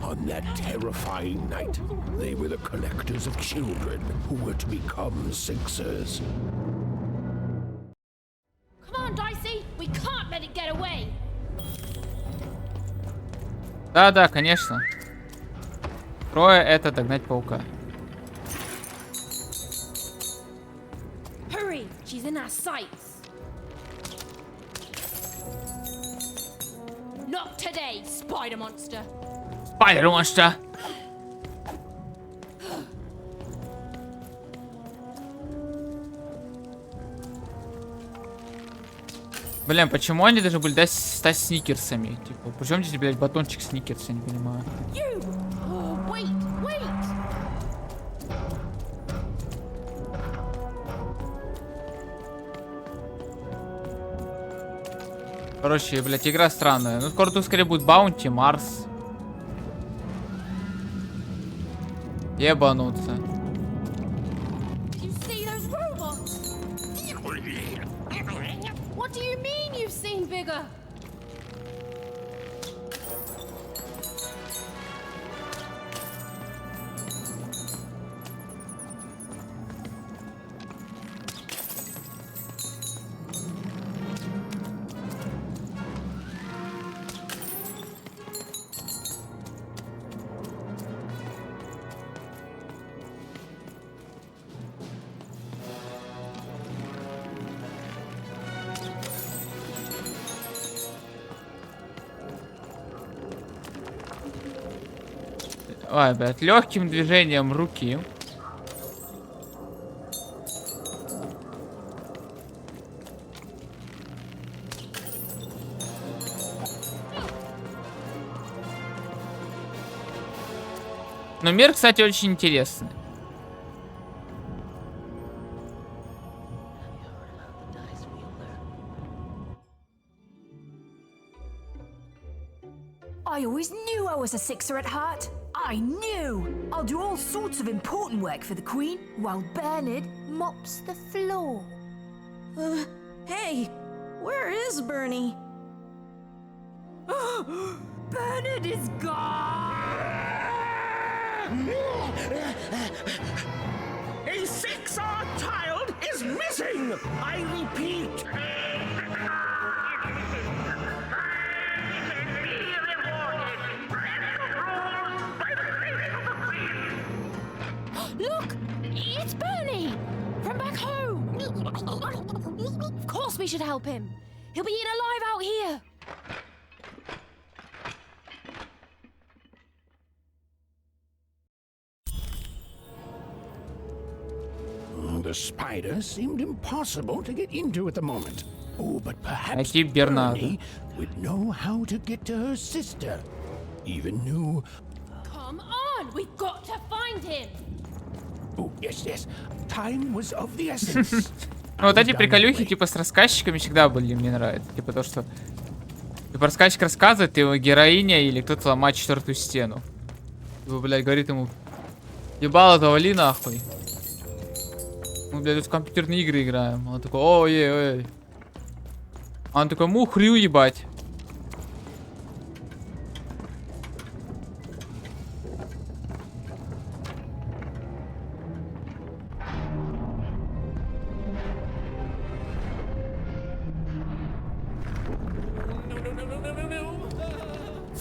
on that terrifying night. They were the collectors of children who were to become Sixers. Come on, Dicey! We can't let it get away! Да, конечно. Трое это догнать паука. Hurry! She's in our sights! Not today, spider monster! Spider monster! Блин, почему они должны были стать сникерсами? Типа, причем здесь, блядь, батончик сникерс, я не понимаю. Wait! Короче, блядь, игра странная. Ну, скоро тут скорее будет Баунти, Марс. Ебануться. What do you mean you've seen bigger? Ой, блядь, легким движением руки. Но мир, кстати, очень интересный. I always knew I was a Sixer at heart. I knew! I'll do all sorts of important work for the Queen while Bernard mops the floor. Hey, where is Bernie? Bernard is gone! A Sixer child is missing! I repeat! Look! It's Bernie! From back home! Of course we should help him! He'll be eaten alive out here! The spider seemed impossible to get into at the moment. Oh, but perhaps Найти Бернарда. Bernie would know how to get to her sister. Even knew... Come on! We've got to find him! Oh, yes, yes. Time was of the essence. Ну, вот эти приколюхи, типа, с рассказчиками всегда были, мне нравятся. Типа то, что... Типа, рассказчик рассказывает, его героиня или кто-то ломает четвертую стену. Типа, блядь, говорит ему... Ебало, завали нахуй. Мы, блядь, тут в компьютерные игры играем. Он такой, ой. А он такой, мухрю ебать.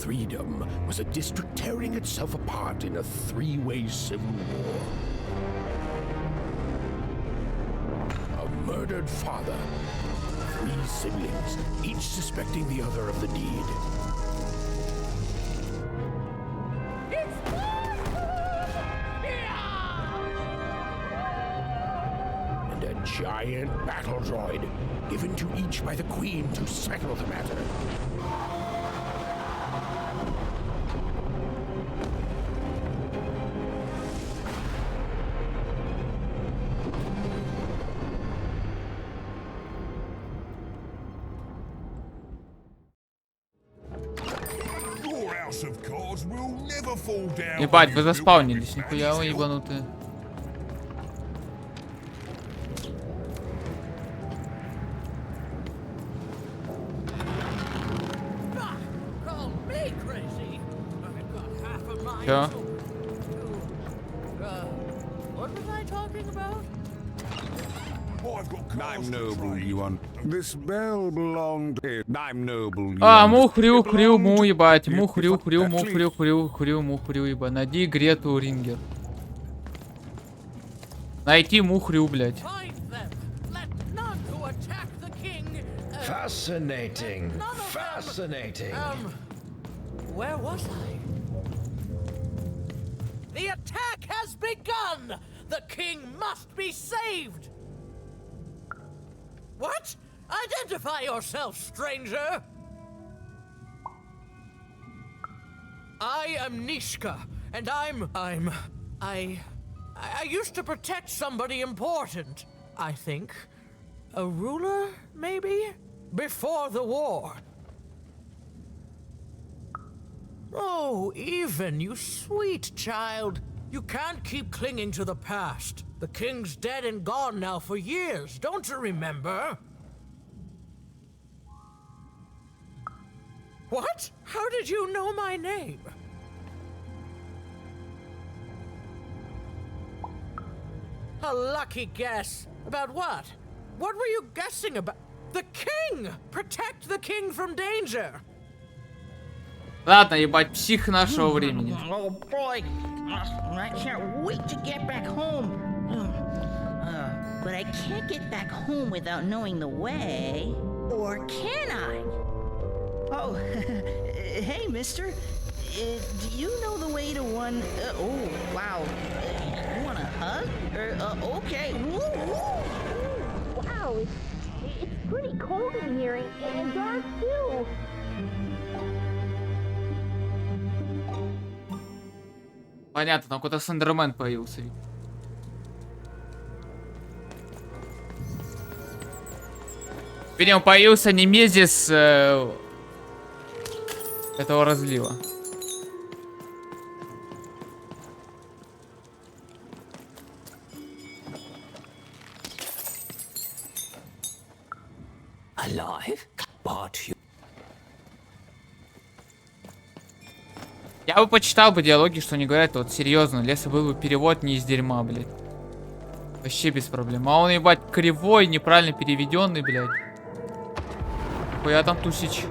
Freedom was a district tearing itself apart in a three-way civil war. A murdered father, 3 siblings, each suspecting the other of the deed. And a giant battle droid, given to each by the Queen to settle the matter. Ебать, вы заспаунились, нихуя вы ебанутые. Чё? I'm noble, you want. This bell belonged to. I'm noble, you А, мухрю, му, ебать. Мухрю, мухрю, ебать. Найди Грету Рингер. Найти мухрю, блядь. Fascinating. Fascinating. Where was I? The attack has begun! The king must be saved! What? Identify yourself, stranger! I am Nishka, and I used to protect somebody important, I think. A ruler, maybe? Before the war. Oh, Even, you sweet child. You can't keep clinging to the past. The king's dead and gone now for years, don't you remember? What? How did you know my name? A lucky guess. About what? What were you guessing about? The king! Protect the king from danger! Ладно, ебать, псих нашего времени. Oh boy, I can't wait to get back home. But I can't get back home without knowing the way. Or can I? Oh, hey, mister. Do you know the way to one... oh, wow. You want a hug? Okay. Woo, woo. Wow, it's pretty cold in here and dark too. Понятно, там какой-то Сандермен появился. Видимо, появился немезис этого разлива. Alive? But you... Я бы почитал бы диалоги, что они говорят, вот серьезно, если был бы перевод не из дерьма, блядь. Вообще без проблем. А он, ебать, кривой, неправильно переведенный, блядь. Хуя там тусич.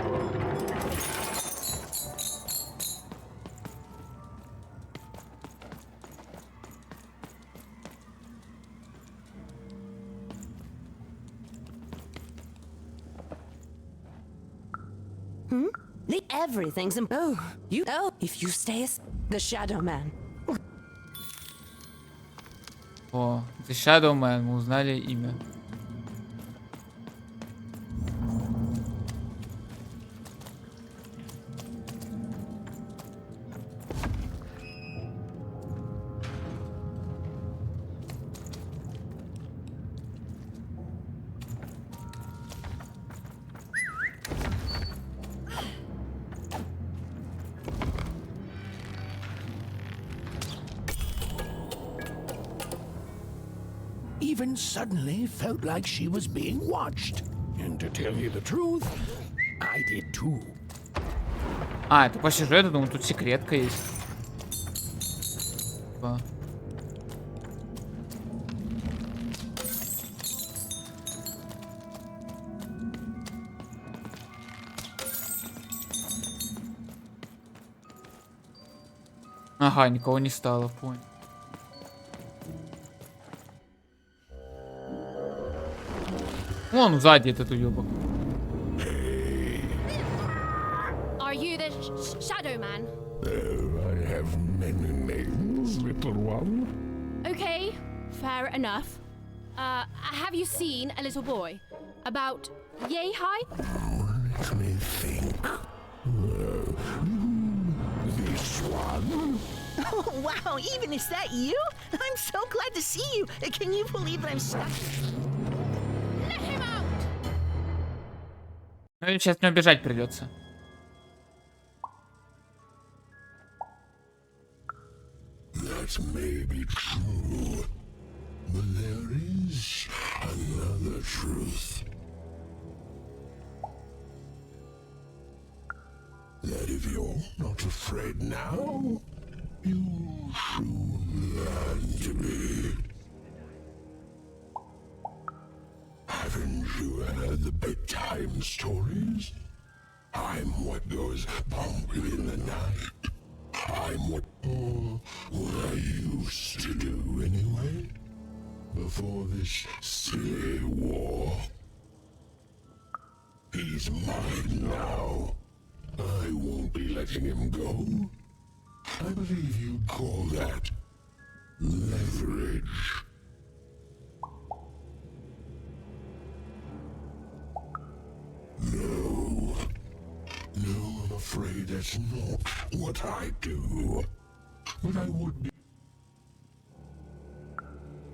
Everything's in. Oh, you know, if you stay the Shadow Man. О, The Shadow Man, мы узнали имя. even suddenly felt like she was being watched. And to tell you the truth, I did too. А, это по сюжету, думаю, тут секретка есть. Типа. Ага, никого не стало, понял. Вон сзади этот уёбок. Are you the Shadow Man? I have many names, little one. Okay, fair enough. Have you seen a little boy? About yay high? Let me think. This one? Oh, wow, even is that you? I'm so glad to see you. Can you believe that I'm stuck? Let him out! Ну, сейчас мне бежать придется. That may be true, but there is another truth. That if you're not afraid now, you'll soon learn to be. Haven't you heard the bedtime stories? I'm what goes bump in the night. I'm what I used to do anyway, before this silly war. He's mine now. I won't be letting him go. I believe you'd call that leverage. No, I'm afraid that's not what I do. But I would be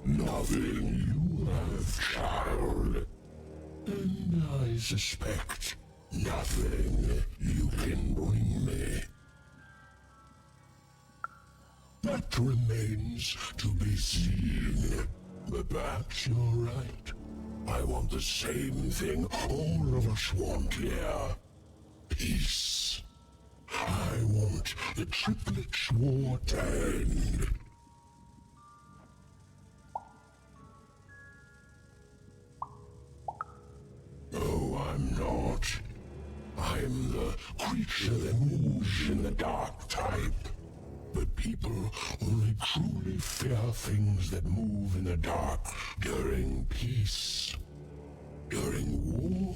nothing you have, child. And I suspect nothing you can bring me. That remains to be seen. But perhaps you're right. I want the same thing all of us want here. Peace. I want the triplets' war to end. Oh, I'm not. I'm the creature that moves in the dark type. But people only truly fear things that move in the dark during peace. During war,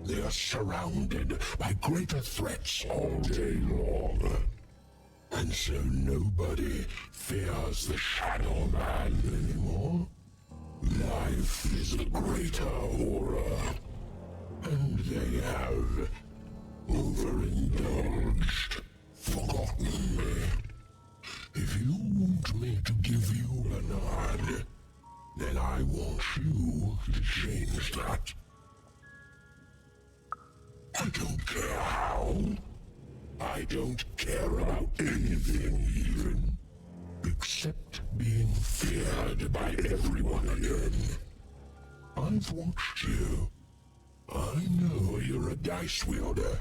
they are surrounded by greater threats all day long. And so nobody fears the Shadow Man anymore. Life is a greater horror. And they have overindulged, forgotten me. If you want me to give you a nod, then I want you to change that. I don't care how. I don't care about anything even, except being feared by everyone again. I've watched you. I know you're a dice wielder.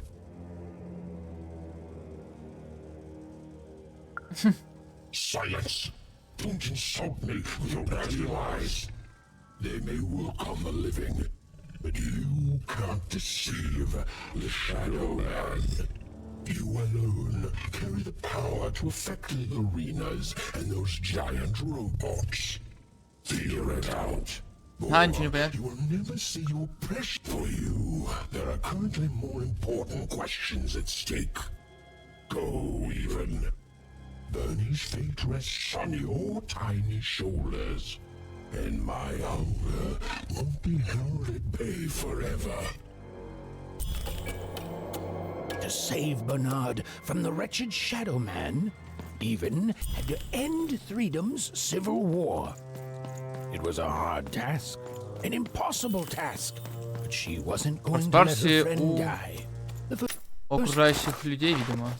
Silence! Don't insult me with your dirty lies. They may work on the living, but you can't deceive the Shadow Man. You alone carry the power to affect the arenas and those giant robots. Figure it out. Boy, you will never see your precious. For you, there are currently more important questions at stake. Go, even. Bernie's fate rests on your tiny shoulders, and my hunger won't be held at bay forever. To save Bernard from the wretched Shadow Man, Even had to end Threedom's civil war. It was a hard task, an impossible task, but she wasn't going to let her friend die. Окружающих людей, видимо.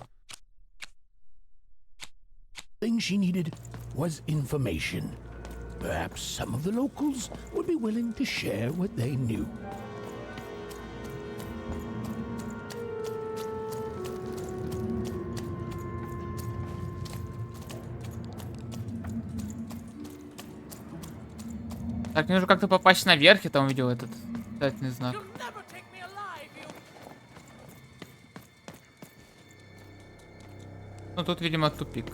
Thing she needed was information. Perhaps some of the locals would be willing to share what they knew. Так, мне нужно как-то попасть наверх, я там увидел этот обязательный знак. Ну тут, видимо, тупик.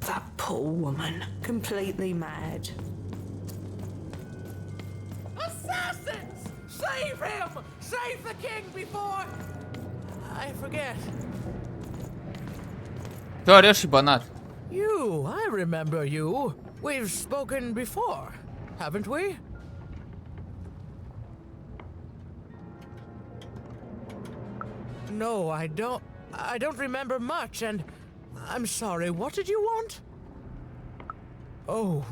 That poor woman, completely mad. Assassins! Save him! Save the king before... I forget. Ты орешь, ебанат. You, I remember you. We've spoken before, haven't we? No, I don't remember much, and I'm sorry. What did you want? Oh,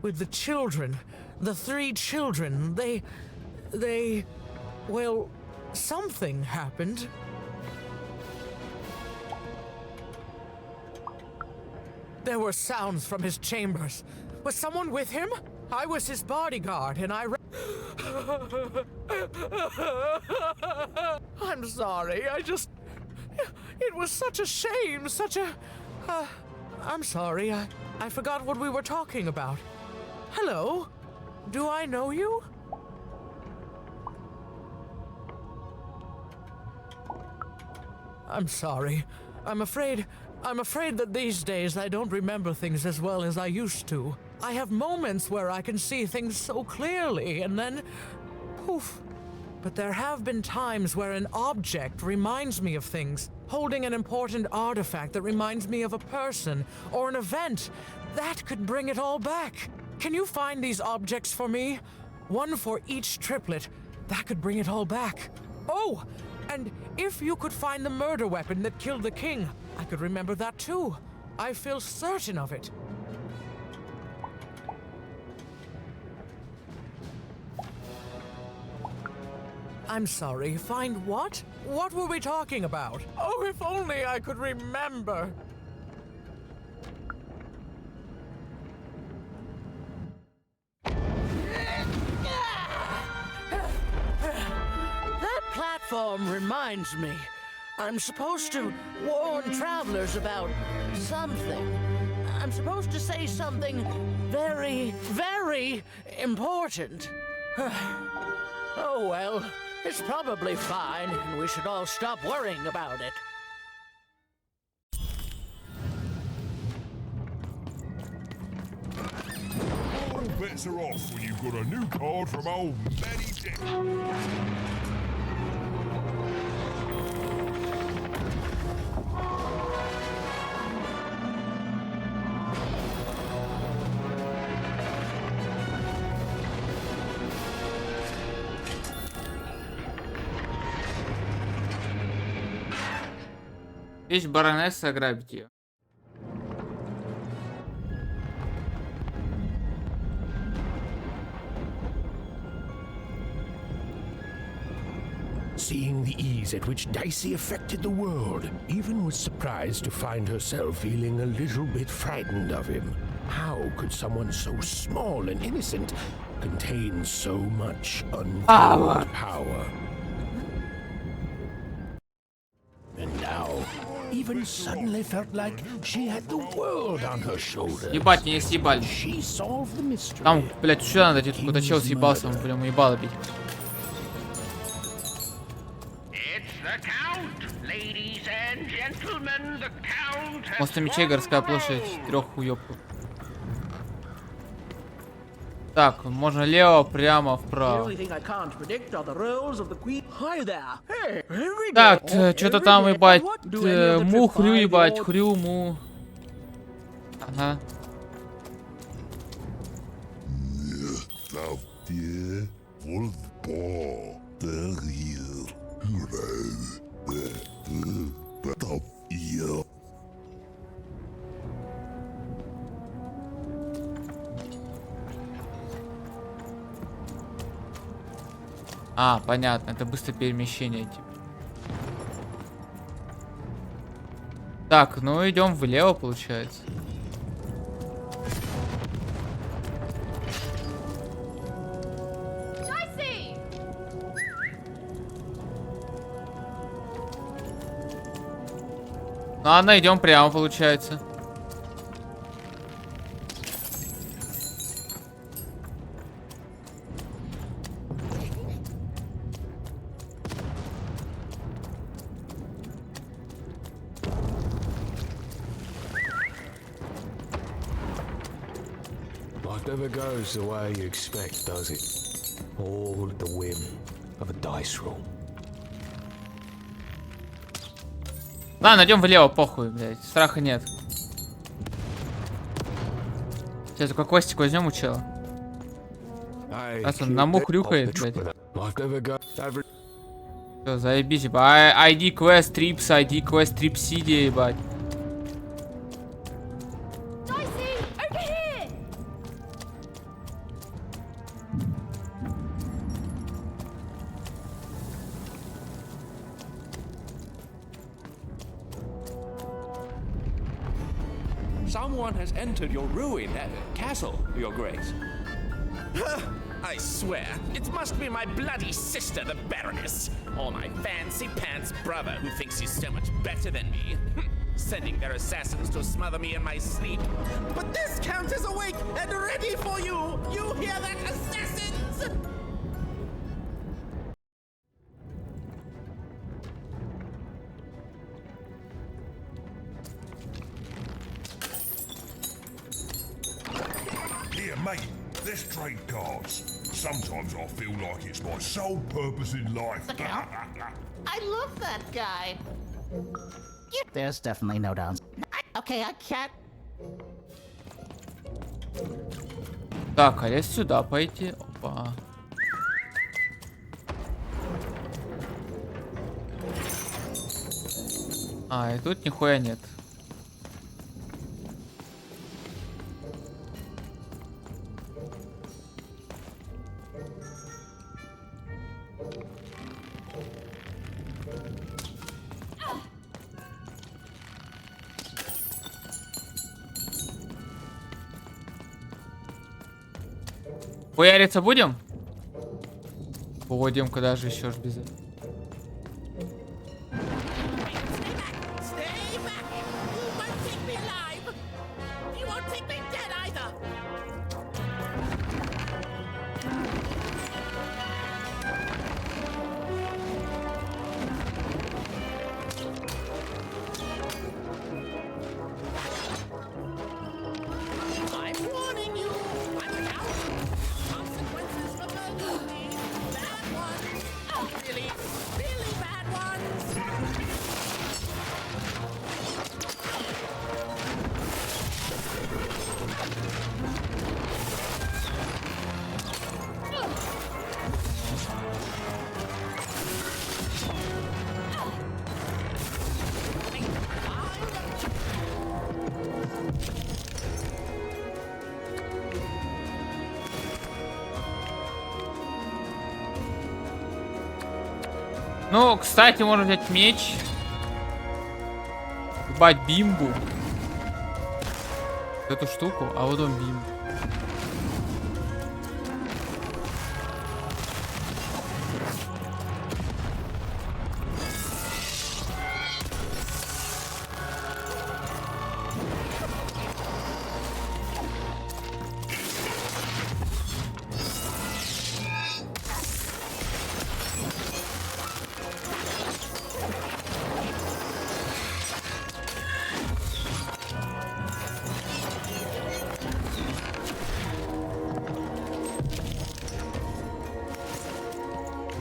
with the children. The 3 children. They... Well, something happened. There were sounds from his chambers. Was someone with him? I was his bodyguard, and I'm sorry, it was such a shame, I'm sorry, I forgot what we were talking about. Hello? Do I know you? I'm sorry. I'm afraid that these days I don't remember things as well as I used to. I have moments where I can see things so clearly, and then... poof. But there have been times where an object reminds me of things, holding an important artifact that reminds me of a person, or an event. That could bring it all back. Can you find these objects for me? One for each triplet. That could bring it all back. Oh! And if you could find the murder weapon that killed the king, I could remember that too. I feel certain of it. I'm sorry, find what? What were we talking about? Oh, if only I could remember. That platform reminds me. I'm supposed to warn travelers about something. I'm supposed to say something very, very important. Oh well, it's probably fine, and we should all stop worrying about it. All bets are off when you've got a new card from old Manny Dick. Вещь баронесса, ограбить ее. Seeing the ease at which Dicey affected the world, Even was surprised to find herself feeling a little bit frightened of him. How could someone so small and innocent contain so much untold power? And now, Even suddenly felt like she had the world on her shoulders. Ебать, не съебали. She solved the mystery. Там, блядь, сюда надо идти, куда чел съебался, он прям ебало бить. Мост на мечей, городская площадь, 3 уёбков. Так, можно лево, прямо, вправо. Так, что-то там, ебать, му, хрю, ебать, хрю, му. Ага. А, понятно, это быстрое перемещение, типа. Так, ну идем влево, получается. Ну ладно, идем прямо, получается. Life never goes the way you expect, does it? All at the whim of a dice roll. Ладно, идем влево, похуй, блядь. Страха нет. Сейчас только костик возьмем у чела. Раз он на мух рюкает, блядь. Все, заебись, ебать. ID quest trips, ID quest tripsidia, ебать. Someone has entered your ruined castle, Your Grace. I swear, it must be my bloody sister, the Baroness, or my fancy pants brother who thinks he's so much better than me, sending their assassins to smother me in my sleep. But this count is awake and ready for you! You hear that, assassins? Here, mate, let's trade cards. Sometimes I feel like it's my sole purpose in life. I love that guy. There's definitely no downs. Okay, I can't. Так, а если сюда пойти? Опа. А, и тут нихуя нет. Хуяриться будем? Будем, куда же еще ж без этого. Ну, кстати, можно взять меч. Ебать бимбу. Эту штуку, а вот он бимбу.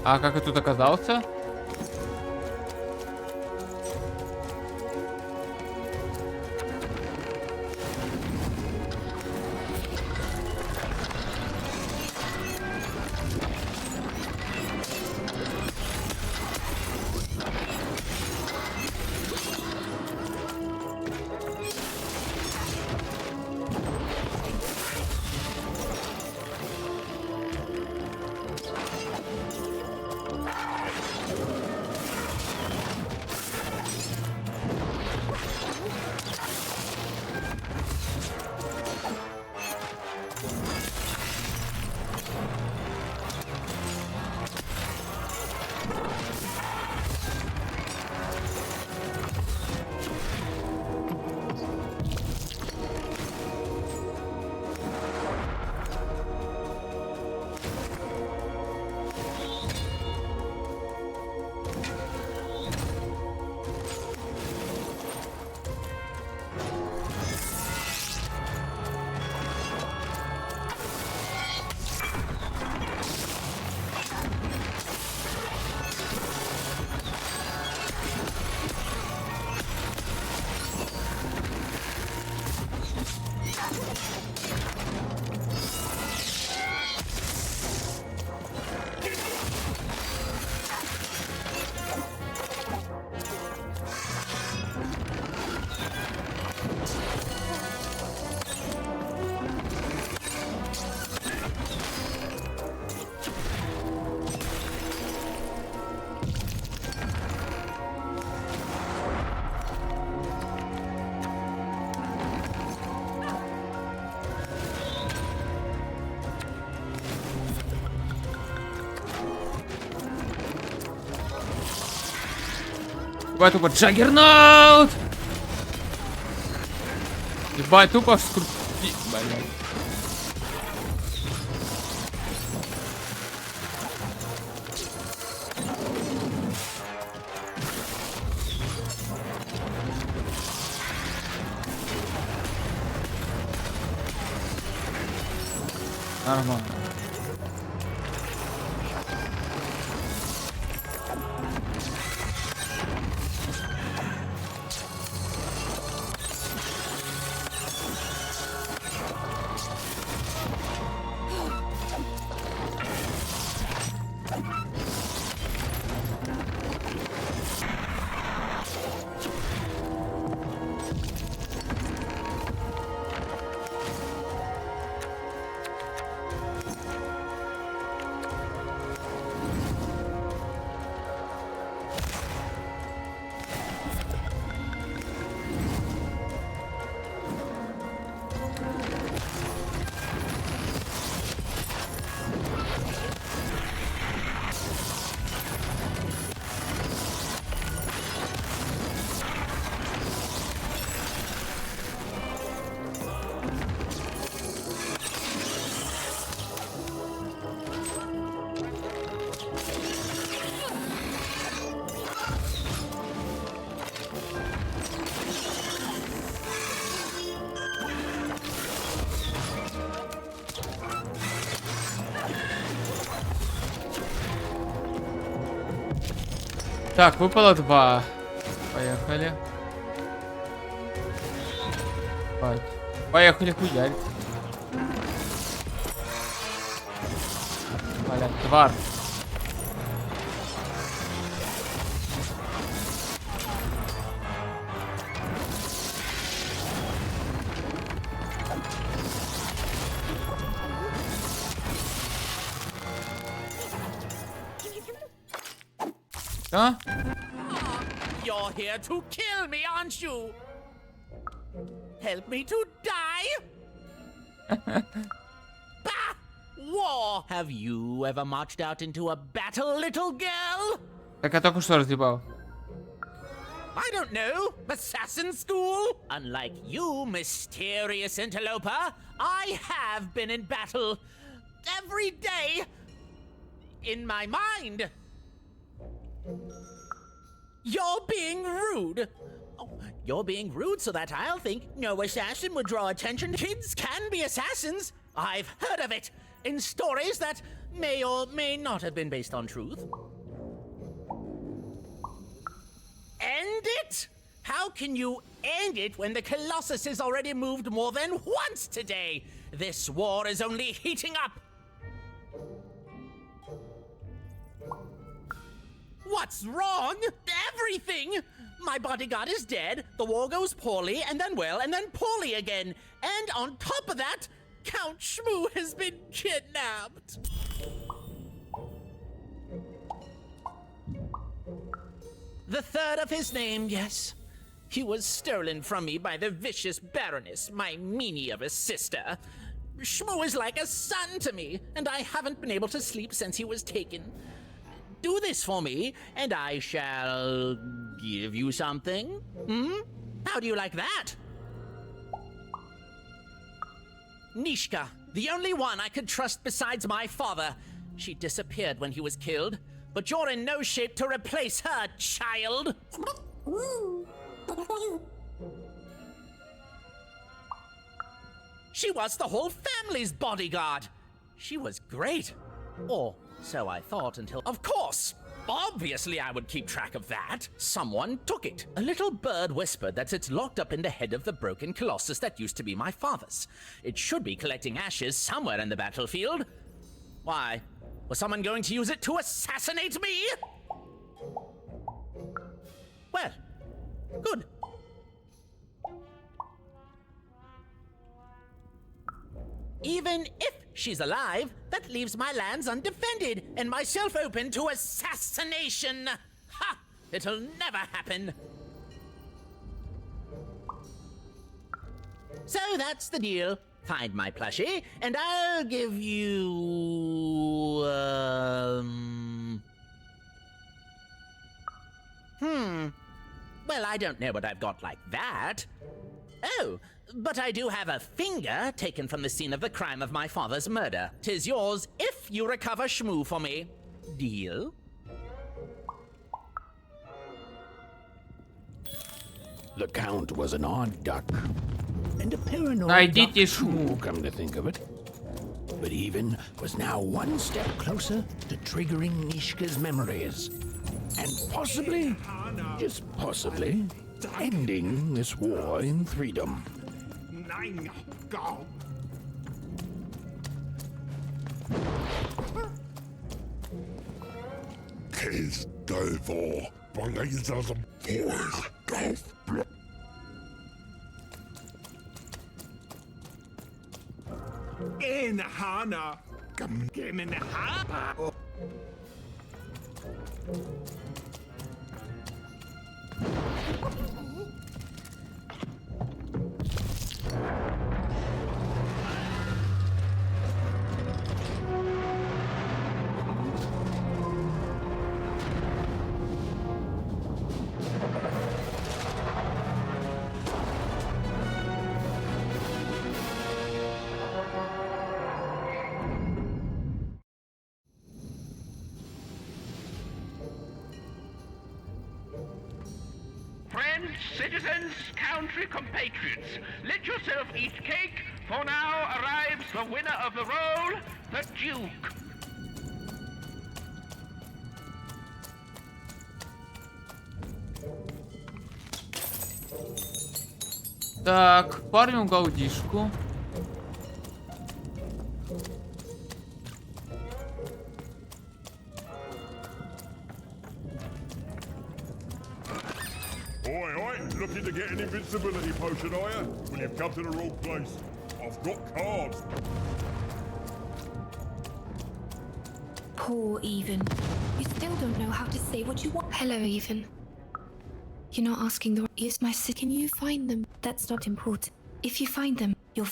А как я тут оказался? Ебать, тупо Джаггернаут! Ебать, тупо вскрути... Блядь. Нормально. Так, выпало 2. Поехали. Поехали хуярить. Блядь, тварь. А? You're here to kill me, aren't you? Help me to die? Bah! War! Have you ever marched out into a battle, little girl? Так я только что разъебал. I don't know. Assassin school? Unlike you, mysterious interloper, I have been in battle every day in my mind. You're being rude. Oh, you're being rude so that I'll think no assassin would draw attention. Kids can be assassins. I've heard of it in stories that may or may not have been based on truth. End it? How can you end it when the Colossus has already moved more than once today? This war is only heating up. What's wrong? Everything! My bodyguard is dead, the war goes poorly, and then well, and then poorly again. And on top of that, Count Shmoo has been kidnapped. The third of his name, yes. He was stolen from me by the vicious Baroness, my meanie of a sister. Shmoo is like a son to me, and I haven't been able to sleep since he was taken. Do this for me, and I shall give you something. Hmm? How do you like that? Nishka, the only one I could trust besides my father. She disappeared when he was killed, but you're in no shape to replace her, child. She was the whole family's bodyguard. She was great. Or so I thought until... Of course! Obviously I would keep track of that. Someone took it. A little bird whispered that it's locked up in the head of the broken Colossus that used to be my father's. It should be collecting ashes somewhere in the battlefield. Why? Was someone going to use it to assassinate me? Well, good. Even if she's alive, that leaves my lands undefended and myself open to assassination. Ha! It'll never happen. So that's the deal. Find my plushie, and I'll give you... Well, I don't know what I've got like that. Oh, but I do have a finger taken from the scene of the crime of my father's murder. 'Tis yours if you recover Shmoo for me. Deal? The Count was an odd duck, and a paranoid Найдите duck Shmoo. too, come to think of it. But Even was now one step closer to triggering Nishka's memories, and possibly, just possibly, ending this war in freedom. In Hana. Come in Hana. Friends, citizens, country compatriots, let yourself eat cake, for now arrives the winner of the role, the Duke. Так, фармим гаудишку. Oi, looking to get an invincibility potion, are you? Well, you've come to the wrong place. I've got cards. Poor Even. You still don't know how to say what you want. Hello, Even. You're not asking the... Is my sister... Can you find them? That's not important. If you find them, you'll...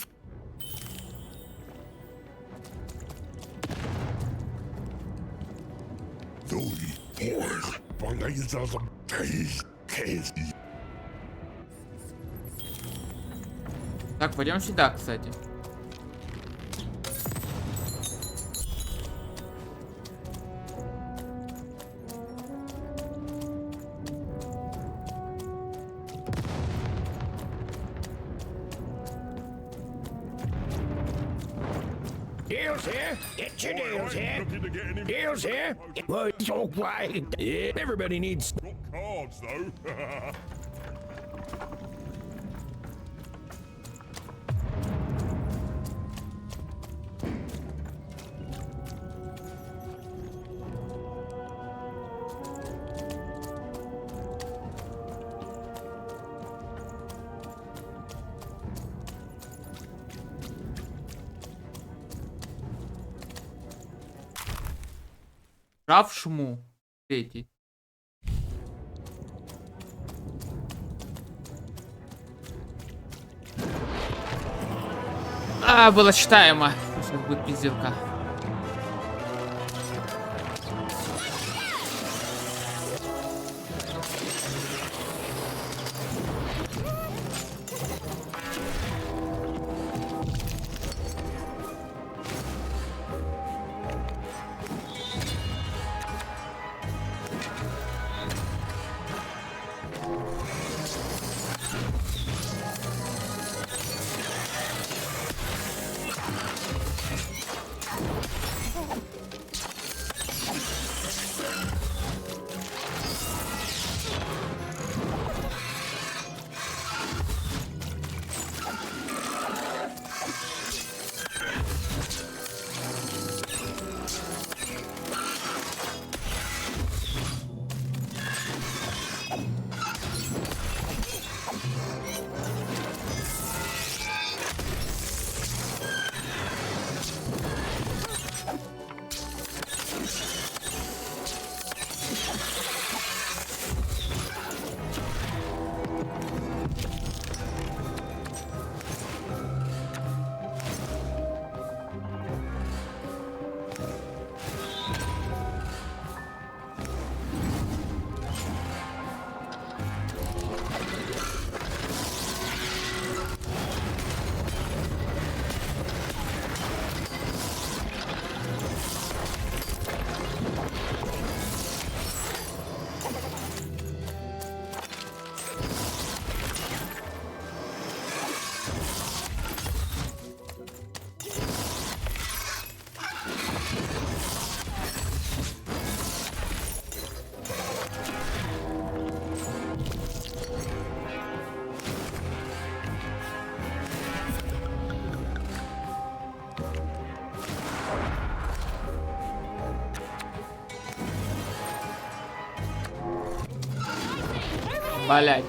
Так, пойдем сюда, кстати. Deals here. Get your deals here. Deals here. Well, it's all right. Yeah, everybody needs Cards, though. Прав Шму. Третий. А, было читаемо. Сейчас будет пизделка. Блять.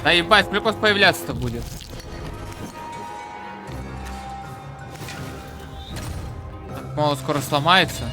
Да ебать, прикол появляться-то будет. Мало скоро сломается.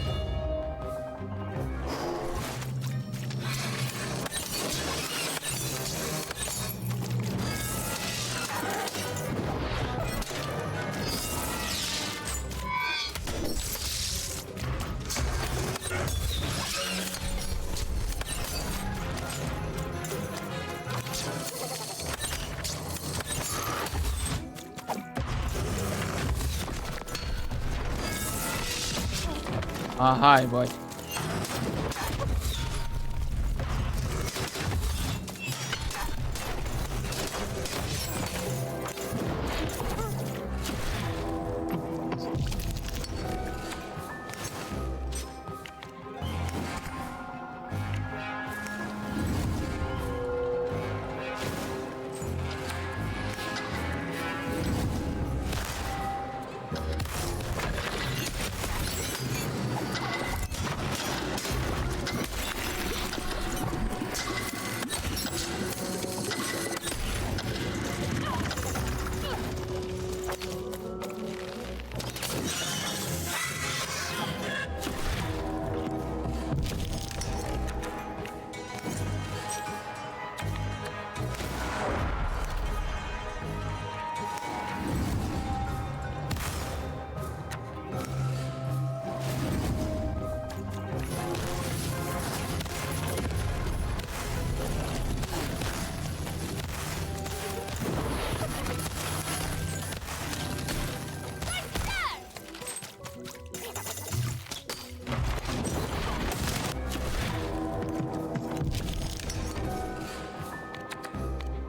Ага, ебать.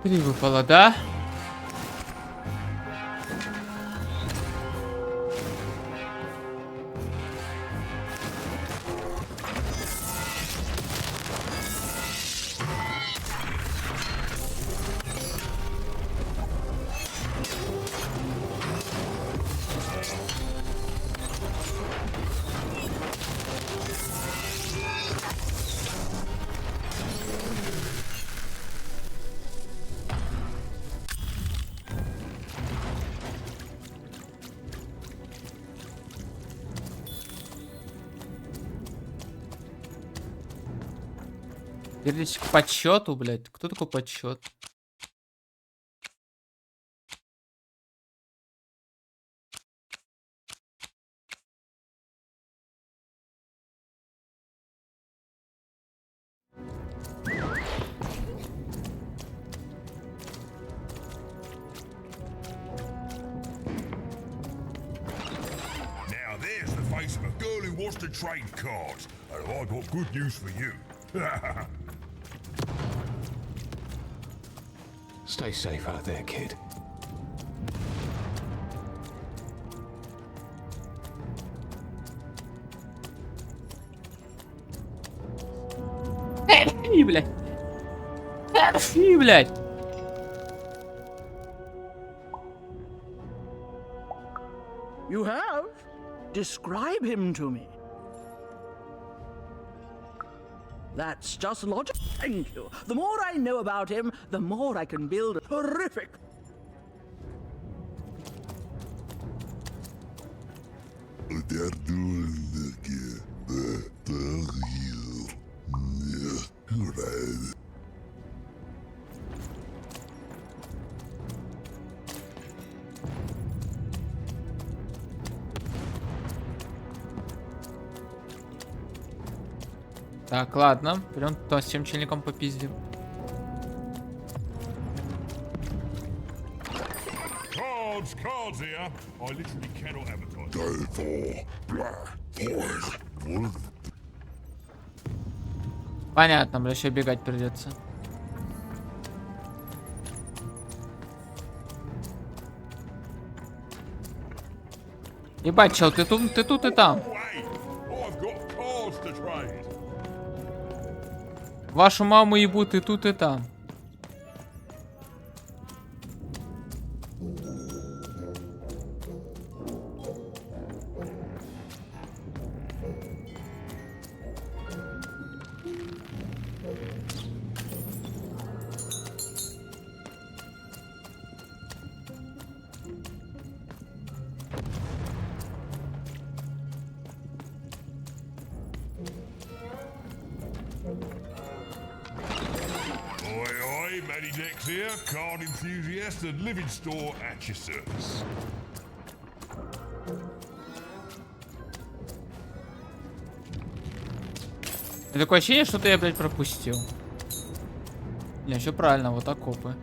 Три выпало, да? Перейдите к подсчету, блядь. Кто такой подсчет? Now there's the face of a girl who wants to trade cards. And I got good news for you. Stay safe out there, kid. Фи, блядь. Фи, блядь. You have? Describe him to me. That's just logic. Thank you. The more I know about him, the more I can build a horrific. Так, ладно. Прям то с тем чельником попиздим. Cards, cards, cards here. I literally cannot advertise. Понятно, бля, еще бегать придется. Ебать, чел, ты тут и там. Вашу маму ебут и тут, и там. Matty Dex here, card enthusiast and living store at your service. Такое ощущение, что-то я, блядь, пропустил. Не, все правильно, вот окопы.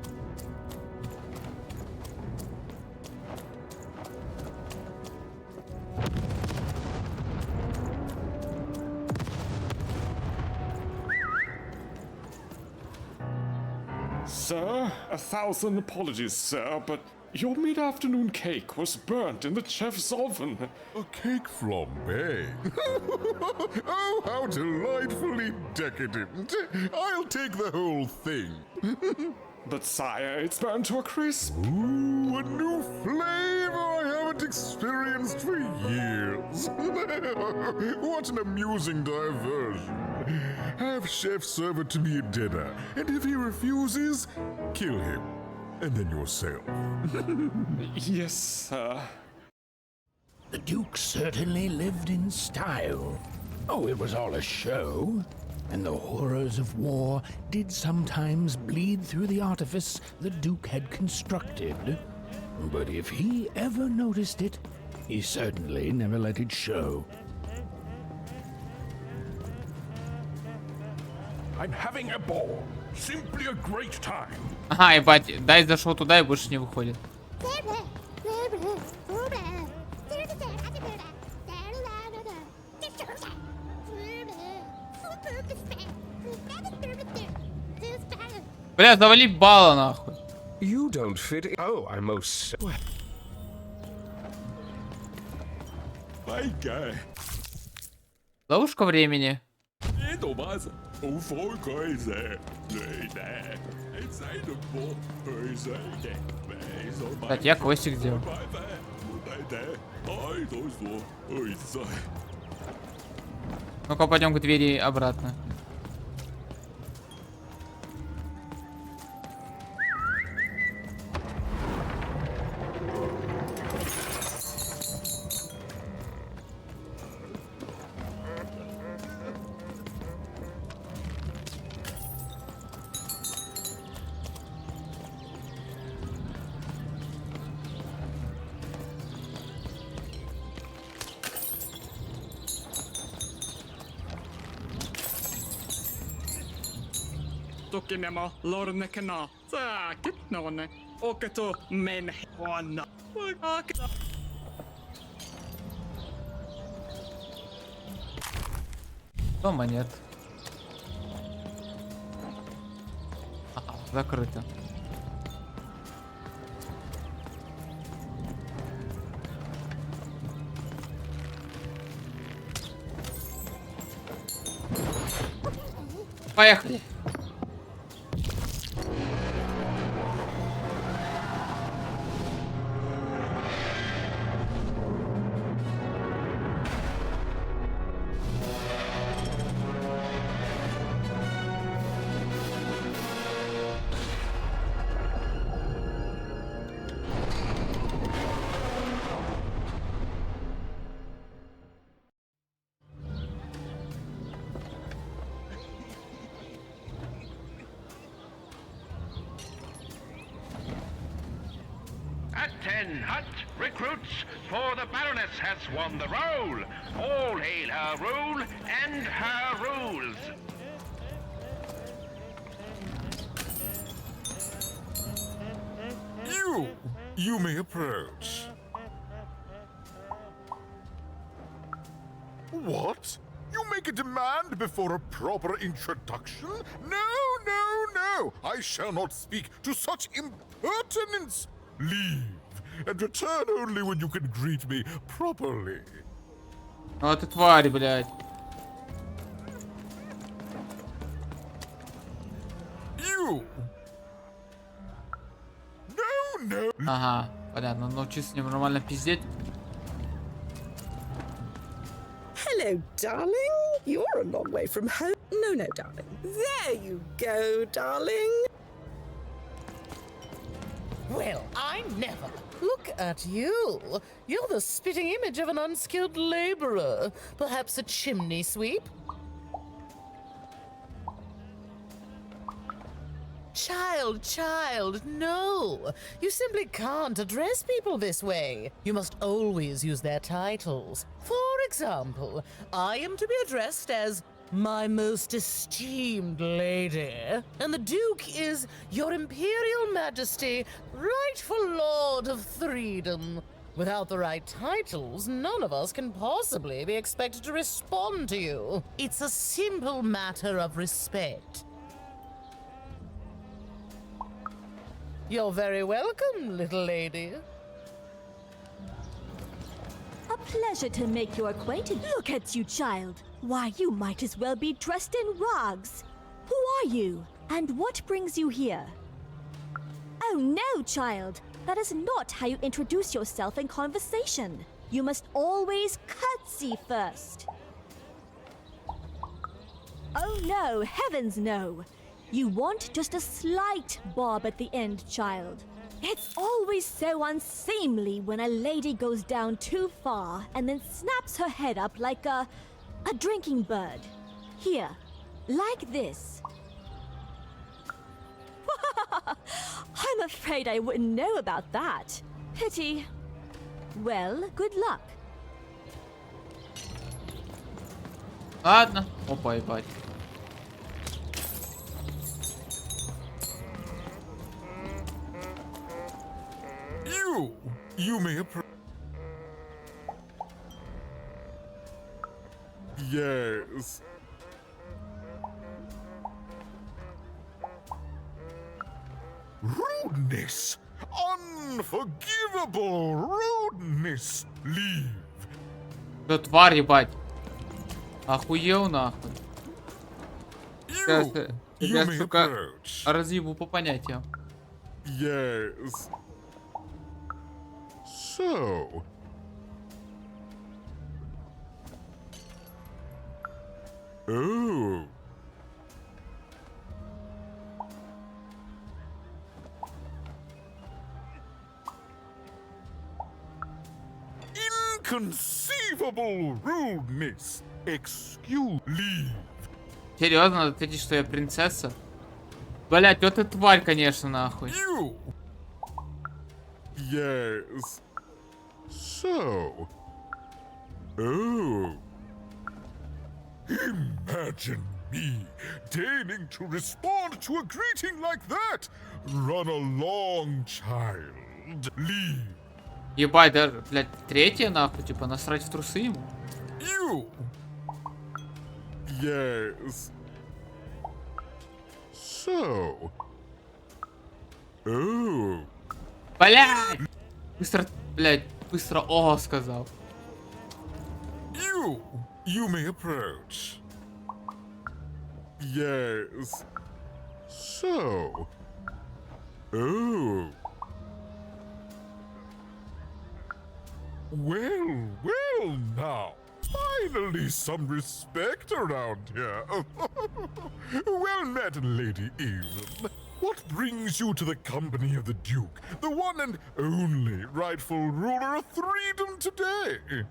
Sir, 1,000 apologies, sir, but your mid-afternoon cake was burnt in the chef's oven. A cake flambe? Oh, how delightfully decadent. I'll take the whole thing. But sire, it's burnt to a crisp. Ooh, a new flavor I haven't experienced for years. What an amusing diversion. Have chef serve it to me at dinner, and if he refuses, kill him. And then yourself. Yes, sir. The Duke certainly lived in style. Oh, it was all a show. And the horrors of war did sometimes bleed through the artifice the Duke had constructed. But if he ever noticed it, he certainly never let it show. I'm having a ball. Simply a great time. Ага, ебать, дай зашел туда и больше не выходит. Бля, завали балла нахуй. You don't fit in. Oh, I most. Ловушка времени. Кстати, я квестик сделал. Ну-ка, пойдем к двери обратно. Tukimemo lornekana. Sakit nonne. Oketo men honna. Дома нет. Ага, закрыто. Поехали. At 10, Hut, recruits, for the Baroness has won the role. All hail her rule and her rules. You may approach. What? You make a demand before a proper introduction? No, no, no! I shall not speak to such impertinence! Leave, and return only when you can greet me properly. Вот ты тварь, блядь. You! No, no! Ага, понятно. Научись с ним нормально пиздеть. Hello, darling. You're a long way from home. No, no, darling. There you go, darling. Well, I never. Look at you. You're the spitting image of an unskilled laborer. Perhaps a chimney sweep? Child, no. You simply can't address people this way. You must always use their titles. For example, I am to be addressed as my most esteemed lady, and the Duke is Your Imperial Majesty, rightful Lord of Freedom. Without the right titles, none of us can possibly be expected to respond to you. It's a simple matter of respect. You're very welcome, little lady. A pleasure to make your acquaintance. Look at you, child. Why, you might as well be dressed in rags. Who are you? And what brings you here? Oh no, child. That is not how you introduce yourself in conversation. You must always curtsy first. Oh no, heavens no. You want just a slight bob at the end, child. It's always so unseemly when a lady goes down too far and then snaps her head up like a drinking bird. Here, like this. I'm afraid I wouldn't know about that. Pity. Well, good luck. Ладно. Опа, ебать. You may approach. Yes. Rudeness! Unforgivable rudeness! Leave! Да тварь, ебать. Охуел нахуй. Я, сука, разъебу по понятиям. Yes. So. Oh. Inconceivable rudeness. Excuse. Leave. Серьезно, надо ответить, что я принцесса? Блять, вот ты тварь, конечно, нахуй. You. Yes. So. Oh. Imagine me deigning to respond to a greeting like that. Run along, child. Leave. Ебать, даже, блядь, третья нахуй, типа насрать в трусы ему. You. Yes. So. Oh. Блядь! Быстро, блядь, быстро ого сказал. You may approach. Yes. So. Oh. Well now. Finally some respect around here. Well met, Lady Eve. What brings you to the company of the Duke, the one and only rightful ruler of freedom today?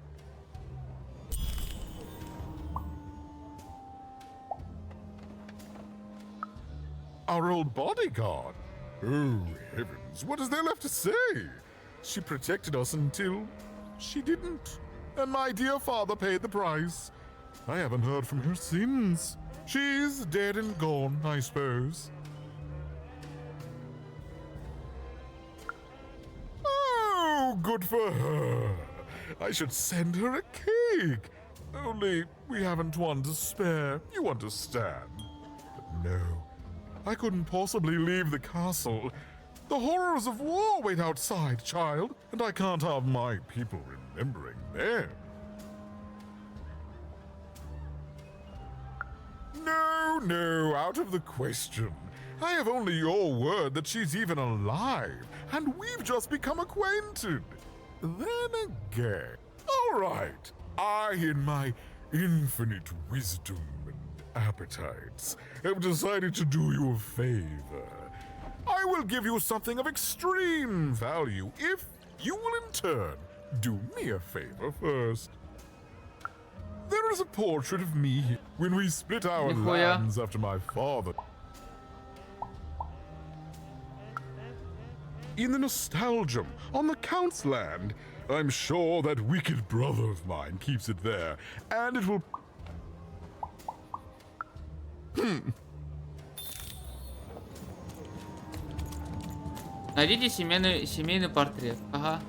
Our old bodyguard. Oh, heavens, what is there left to say? She protected us until she didn't. And my dear father paid the price. I haven't heard from her since. She's dead and gone, I suppose. Oh, good for her. I should send her a cake. Only we haven't one to spare, you understand. But no, I couldn't possibly leave the castle. The horrors of war wait outside, child, and I can't have my people remembering them. No, out of the question. I have only your word that she's even alive, and we've just become acquainted. Then again, all right, I, in my infinite wisdom and appetites, have decided to do you a favor. I will give you something of extreme value if you will in turn do me a favor first. There is a portrait of me when we split our lands after my father. In the nostalgium on the Count's land, I'm sure that wicked brother of mine keeps it there, and it will... Найдите семейный портрет. Ага.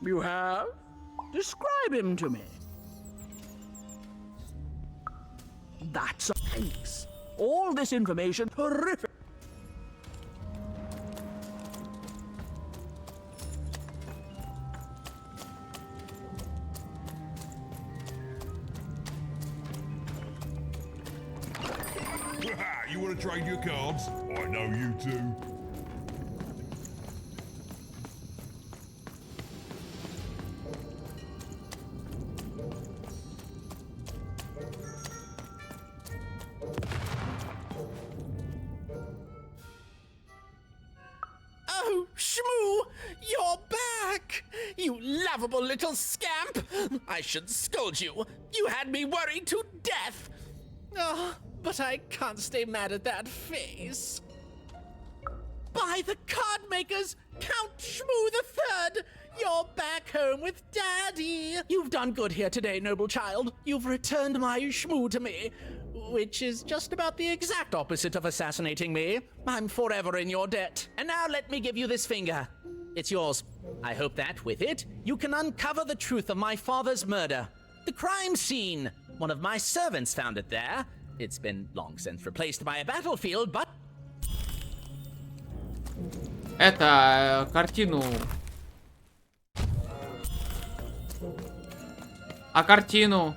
You have? Describe him to me. That's a case. All this information, horrific. You want to trade your cards? I know you two. Oh, Shmoo! You're back! You lovable little scamp! I should scold you. You had me worried to death. Oh, but I can't stay mad at that face. By the card makers, Count Shmoo III! You're back home with Daddy! You've done good here today, noble child. You've returned my Shmoo to me, which is just about the exact opposite of assassinating me. I'm forever in your debt. And now let me give you this finger. It's yours. I hope that, with it, you can uncover the truth of my father's murder. The crime scene. One of my servants found it there. It's been long since replaced by a battlefield, but... Это картину. А картину?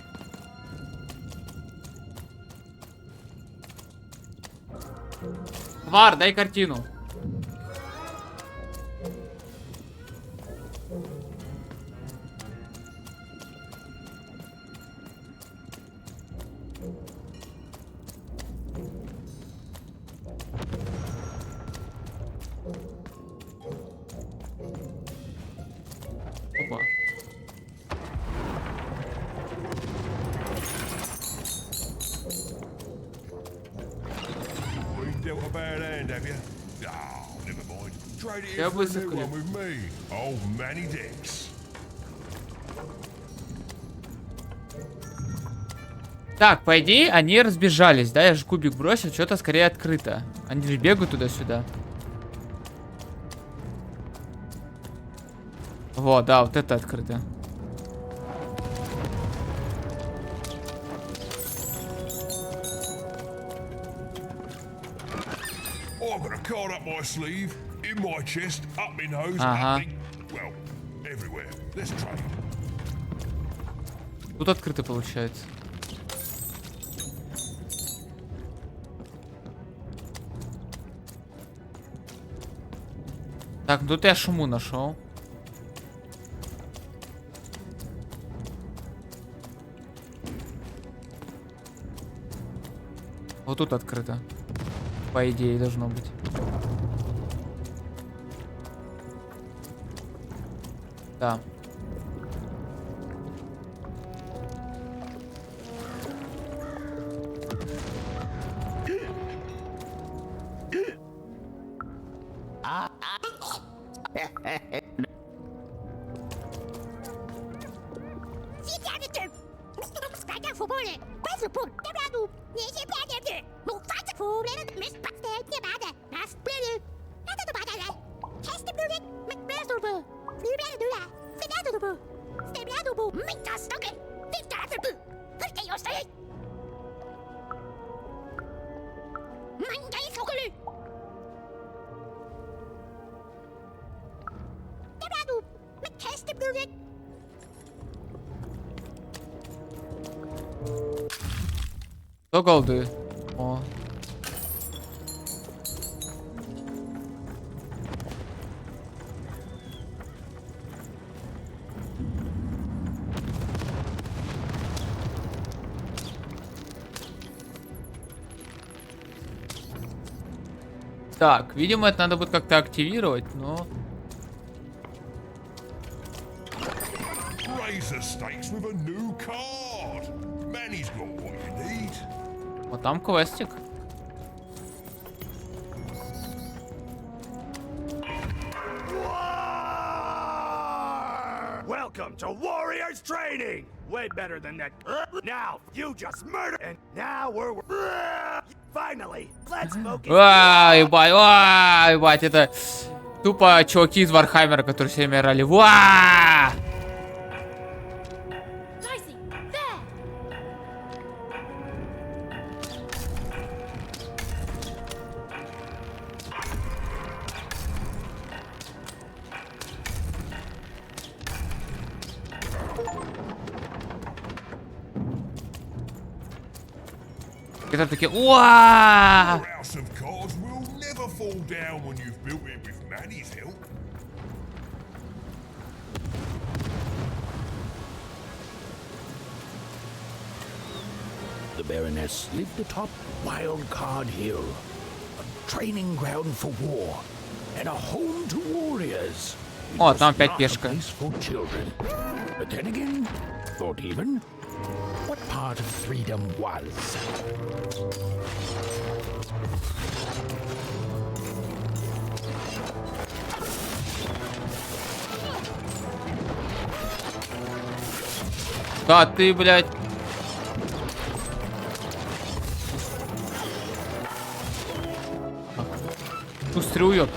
Вар, дай картину. Опа. Dealt a bad hand, have you? Oh, never mind. Trade it Я in for a new one with me. Old Manny Dix. Так, по идее, они разбежались, да? Я же кубик бросил, что-то скорее открыто. Они же бегают туда-сюда. Вот, да, вот это открыто. I've got a card up my sleeve, in my chest, up my nose, Ага. up me... Well, everywhere. Let's trade. Тут открыто получается. Так, тут я Шуму нашел. Вот тут открыто. По идее, должно быть. Да. Кто голдует? О. Так, видимо, это надо будет как-то активировать, но... Вот там квестик. Welcome to Warriors Training! Way better than that. Now, you just murdered, and now we're... Finally, let's focus. Ебать, это тупо чуваки из Вархаммера, которые все время играли. Это такие, уа! The Baroness lived atop Wild Card Hill, a training ground for war, and a home to warriors. О, там опять пешка. But then again, thought even, what part of freedom was? Да, ты, блядь. Быстрый уёбки.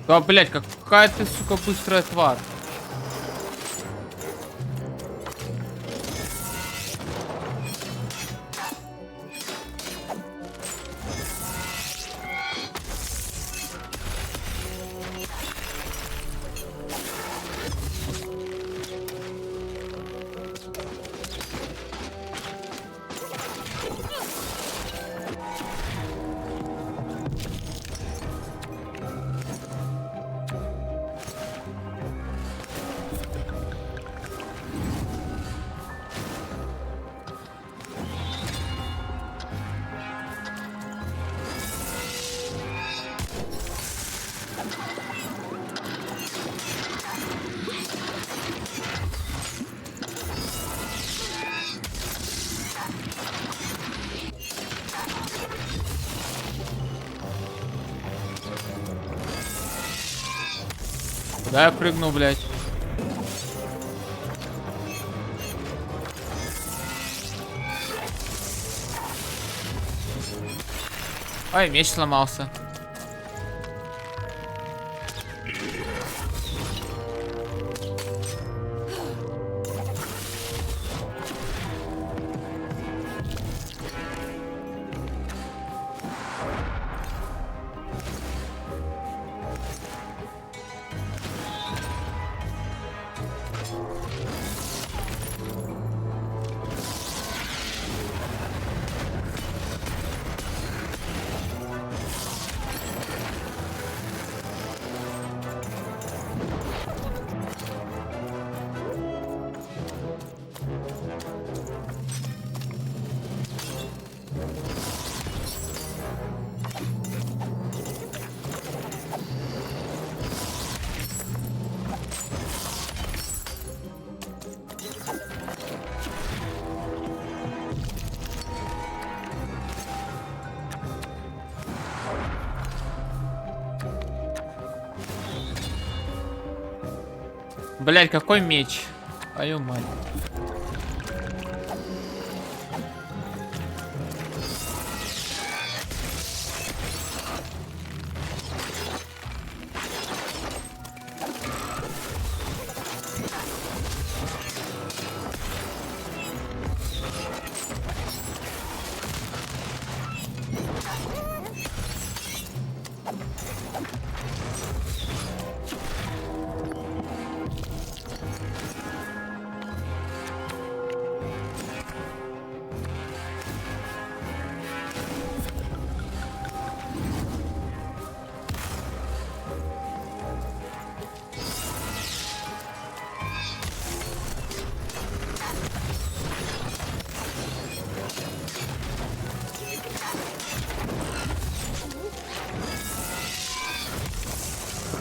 Да, блядь, какая ты, сука, быстрая тварь. Да, я прыгну, блядь. Ой, меч сломался. Блять, какой меч. Твою мать.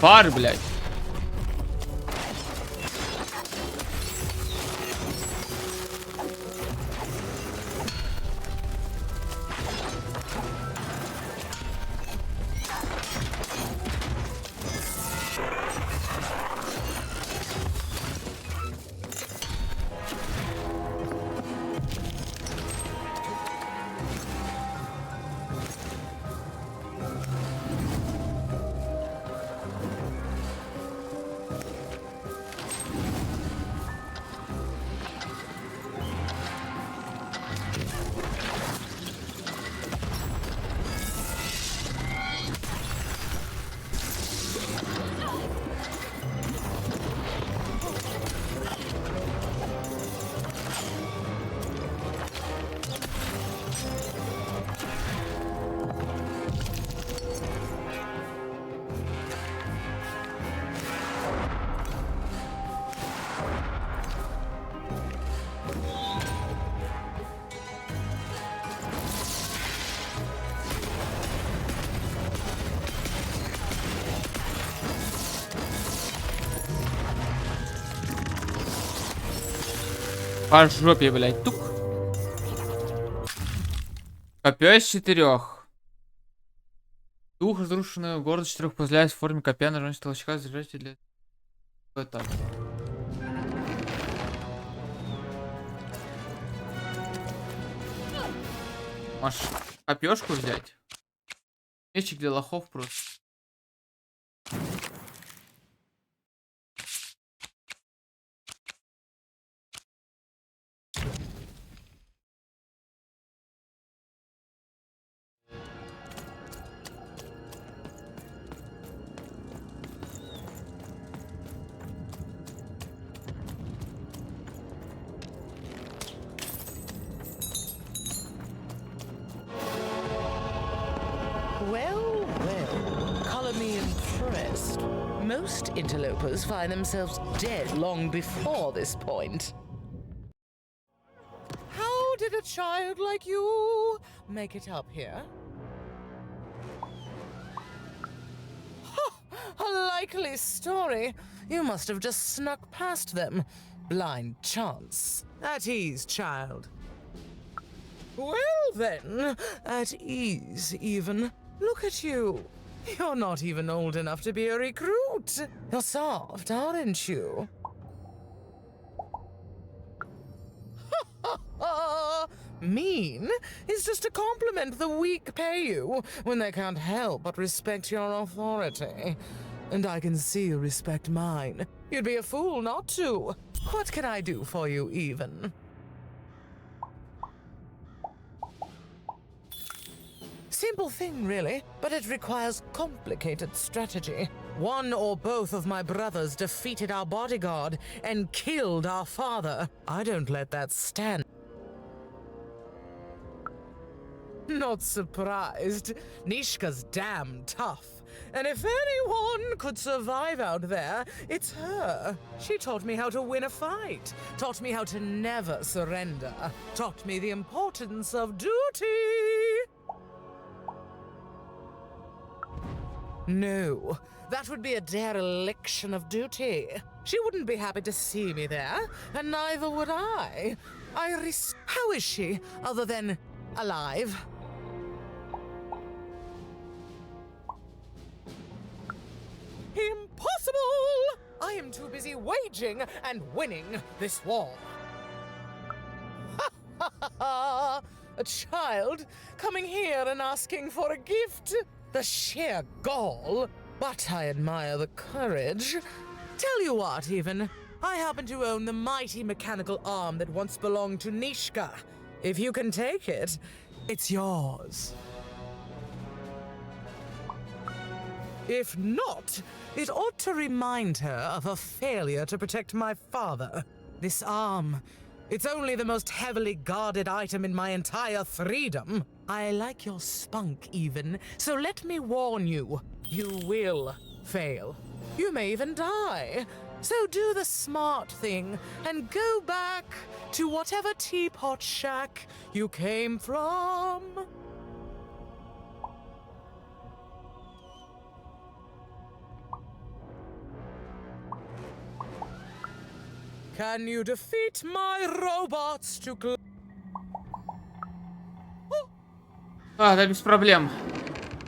Пар, блядь. По жопе, блядь, тук. Копье из 4. Дух разрушенного города 4 позволяет в форме копья нажать толчка, заряжайте для... Вот так. Можешь копьёшку взять. Мечик для лохов просто. Well, well, color me impressed. Most interlopers find themselves dead long before this point. How did a child like you make it up here? A likely story. You must have just snuck past them. Blind chance. At ease, child. Well then, at ease even. Look at you. You're not even old enough to be a recruit. You're soft, aren't you? Mean is just a compliment the weak pay you when they can't help but respect your authority. And I can see you respect mine. You'd be a fool not to. What can I do for you, even? Simple thing, really, but it requires complicated strategy. One or both of my brothers defeated our bodyguard and killed our father. I don't let that stand. Not surprised. Nishka's damn tough. And if anyone could survive out there, it's her. She taught me how to win a fight. Taught me how to never surrender. Taught me the importance of duty. No, that would be a dereliction of duty. She wouldn't be happy to see me there, and neither would I. How is she, other than alive? Impossible! I I am too busy waging and winning this war. Ha ha ha ha! A child coming here and asking for a gift? The sheer gall. But I admire the courage. Tell you what, even, I happen to own the mighty mechanical arm that once belonged to Nishka. If you can take it, it's yours. If not, it ought to remind her of her failure to protect my father. This arm, it's only the most heavily guarded item in my entire freedom. I like your spunk, even, so let me warn you, you will fail. You may even die. So do the smart thing and go back to whatever teapot shack you came from. Can you defeat my robots to да без проблем.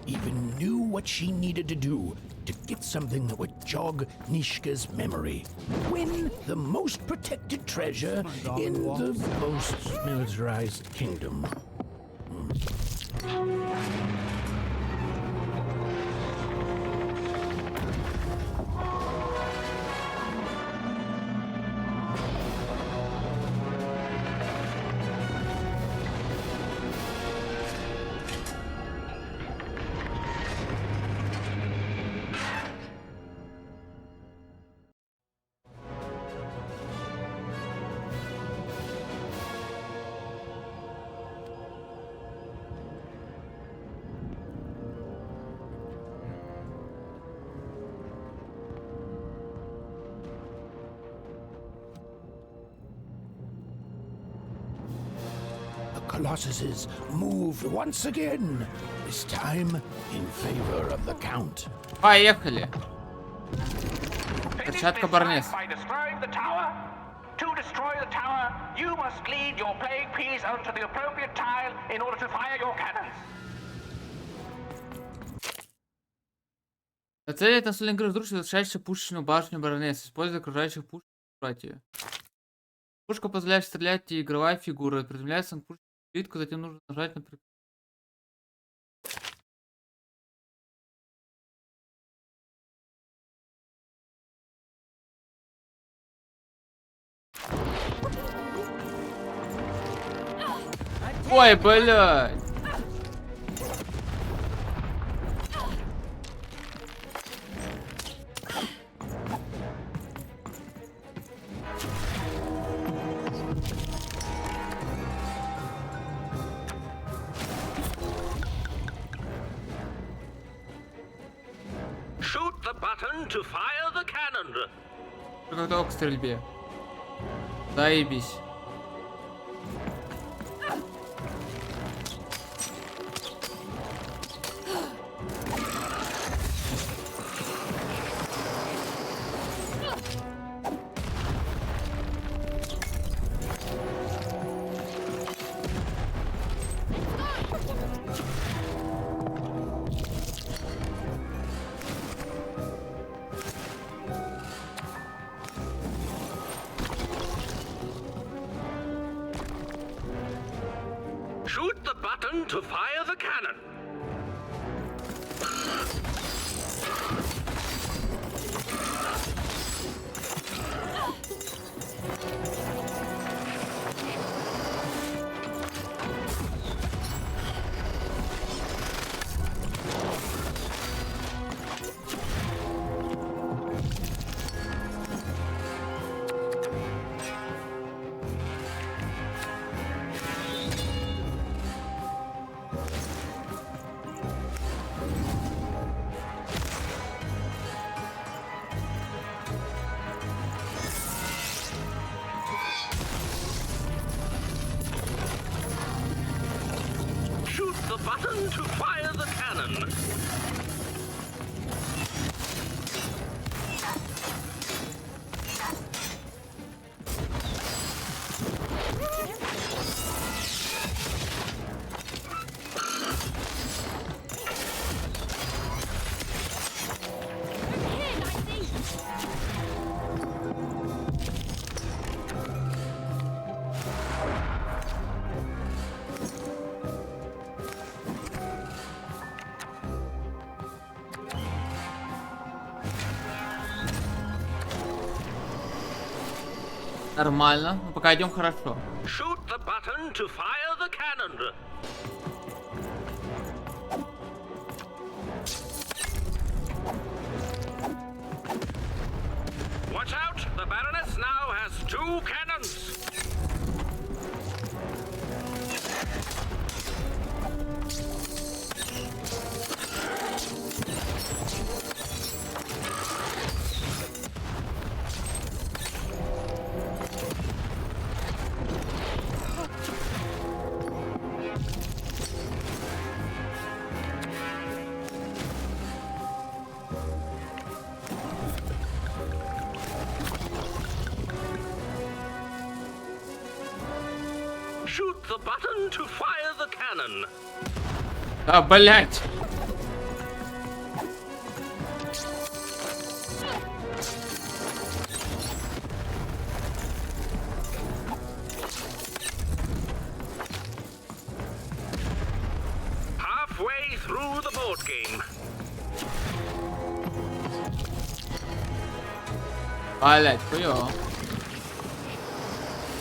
Even knew what she needed to do to get something that would jog Nishka's memory. Win the most protected treasure in the most militarized kingdom. Colossuses moved once again, this time in favor of the Count. Поехали. Перчатка Барнес. By destroying the tower. To destroy the tower, you must lead your plague piece onto the appropriate tile in order to fire your cannons. Нацелить настольный игры разрушить завершающую пушечную башню Баронесс, используя окружающих пушек против. Пушка позволяет стрелять, и игровая фигура приземляется на пушечную плитку, затем нужно нажать на Ой, блядь! Shoot the button to fire the cannon. Готов к стрельбе. Заебись. Shoot the button to fire the cannon. Shoot the button to fire the cannon. Нормально. Ну, пока идем хорошо. Shoot the button to fire the cannon. Watch out! The Baroness now has 2 cannons. Shoot the button to fire the cannon. А, блять. Halfway through the board game. Блять, хуёво.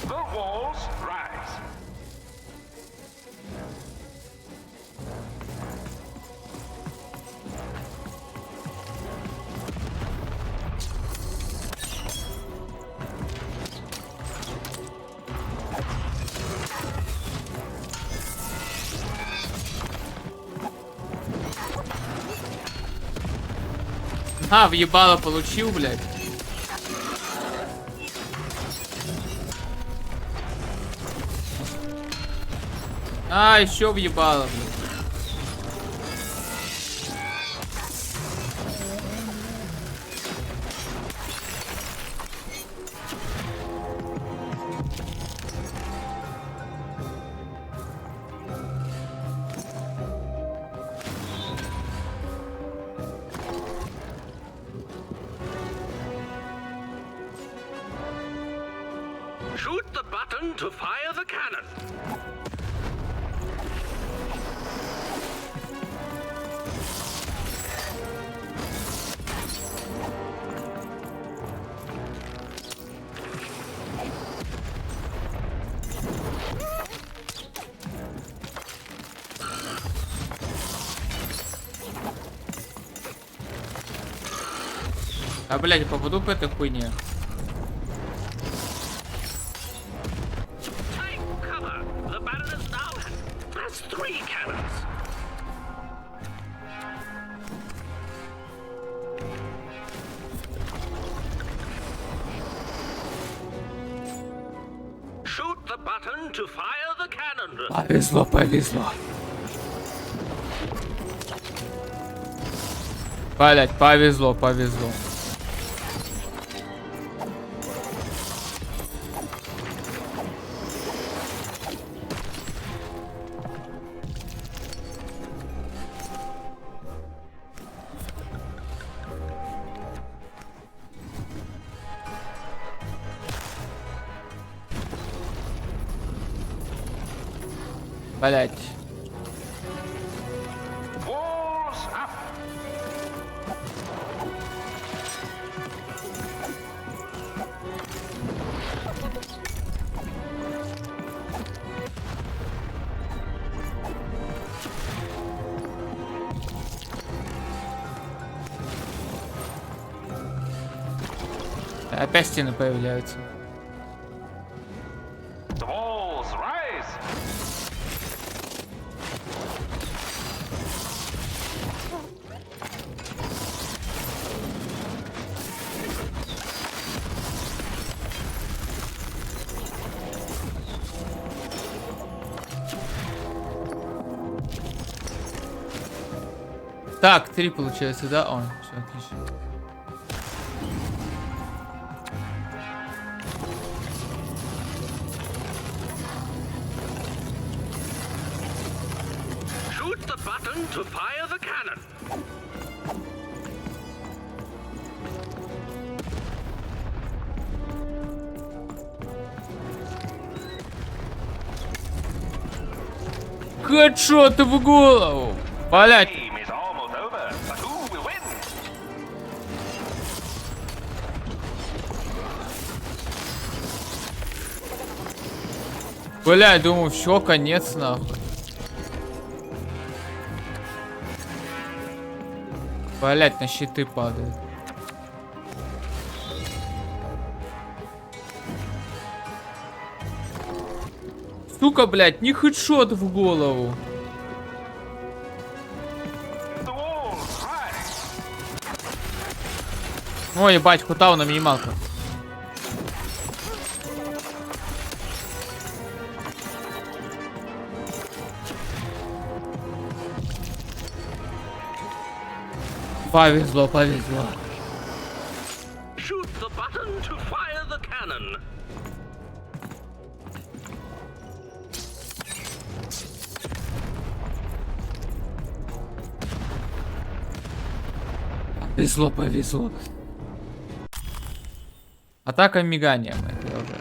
The walls rise. А, въебало получил, блядь. А, еще въебало, блядь. Shoot the button to fire the cannon. А, блядь, попаду по этой хуйне. Take cover. The Baroness now has 3 cannons. Shoot the button to fire the cannon. Повезло, повезло. Блять, повезло, повезло. Блять. Walls up. Опять стены появляются. The walls rise. Так, 3 получается, да? О, все, отлично. Shoot the button to fire the cannon. Хедшот в голову! Блять! Game is almost over, but who will win? Бля, думаю, все, конец нахуй. Блять, на щиты падают. Сука, блять, не хедшот в голову. Ой, ебать, хутау на минималку. Повезло, повезло. Shoot the button to fire the cannon. Повезло, повезло. Атака миганием. Это я уже.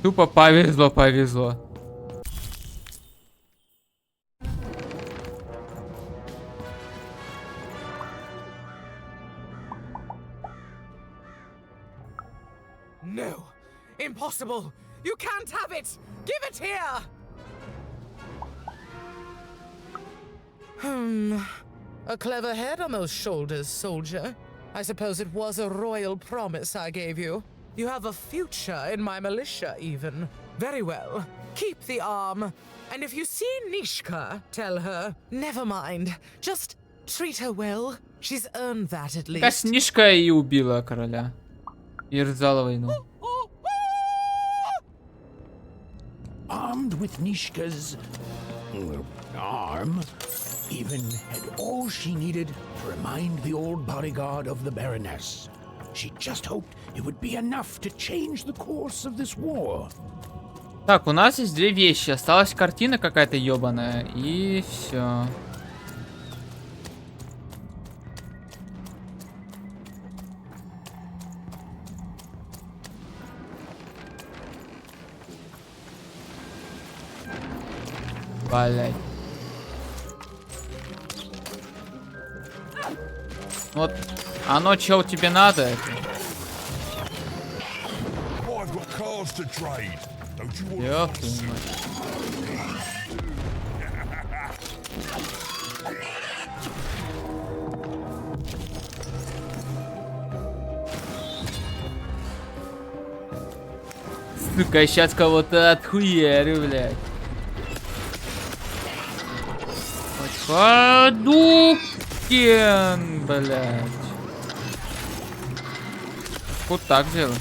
Тупо повезло, повезло. No, impossible. You can't have it. Give it here. A clever head on those shoulders, soldier. I suppose it was a royal promise I gave you. You have a future in my militia, even. Very well. Keep the arm. And if you see Nishka, tell her, never mind. Just treat her well. She's earned that at least. Как Нишка и убила короля. И развязала войну. Armed with Nishka's arm, even had all she needed to remind the old bodyguard of the Baroness. She just hoped it would be enough to change the course of this war. Так, у нас есть две вещи. Осталась картина какая-то ебаная. И все. Блять. Вот оно, чё тебе надо? Это? Сука, сейчас кого-то отхуярю, блядь. Подукен, блядь. Вот так делать.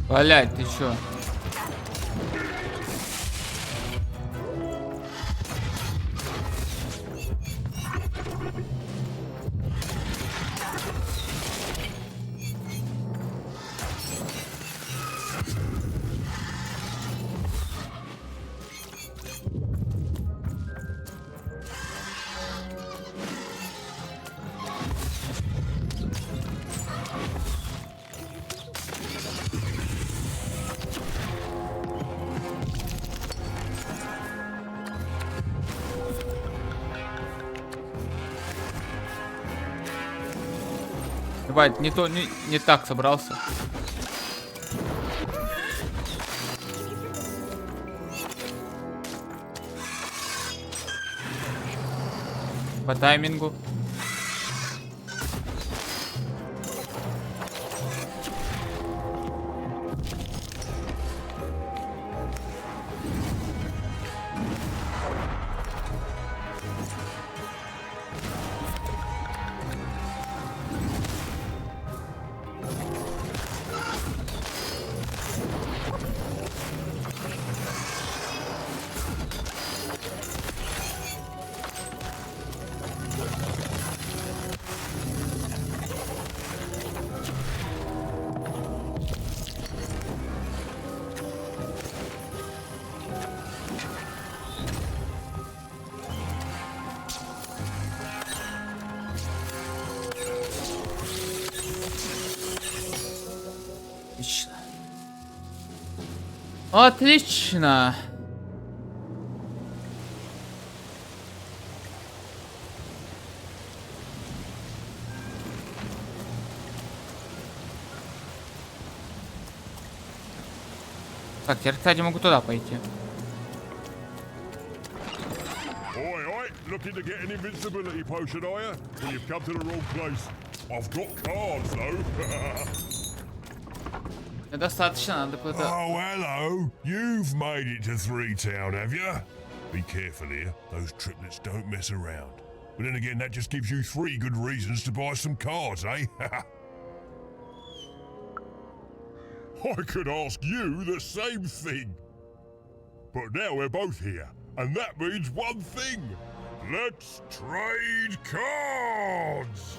Блять, ты чё? ебать, не так собрался. По таймингу. Отлично. Отлично. Так, теперь, кстати, могу туда пойти. Oi, looking to get an invincibility potion, are you? Well, you've come to the wrong place. I've got cards, though. Недостаточно, надо куда-то... Oh, hello. You've made it to 3-Town, have you? Be careful here. Those triplets don't mess around. But then again, that just gives you 3 good reasons to buy some cards, eh? I could ask you the same thing. But now we're both here, and that means one thing. Let's trade cards!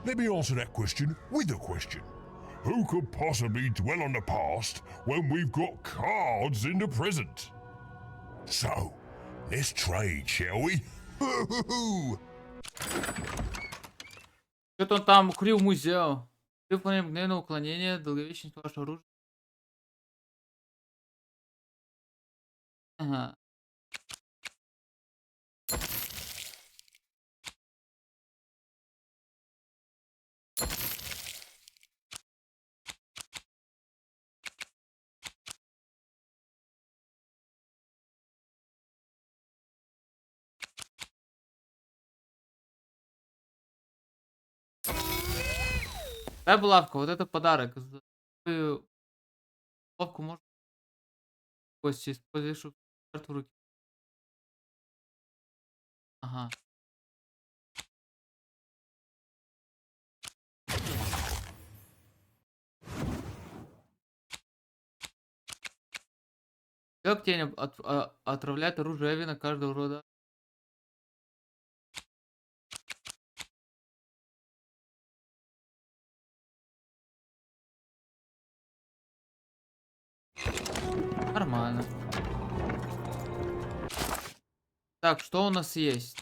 Let me answer that question with a question. Who could possibly dwell on the past when we've got cards in the present? So, let's trade, shall we? Что-то он там крил музею. Ты выполняешь мгновенное уклонение, долговечность вашего оружия. Ага. Дай булавку, вот это подарок. За твою булавку можно гости используешь, чтобы карту в руки. Ага. Как тень отравляет оружие Эви на каждого рода? Нормально. Так, что у нас есть?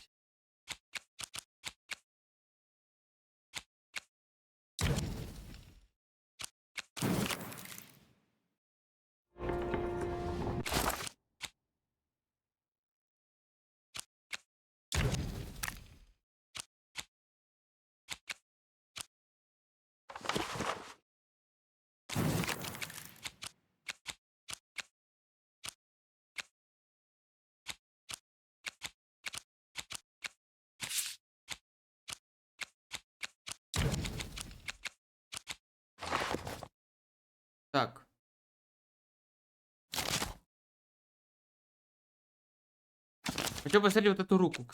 Так. Хочу посмотреть вот эту руку.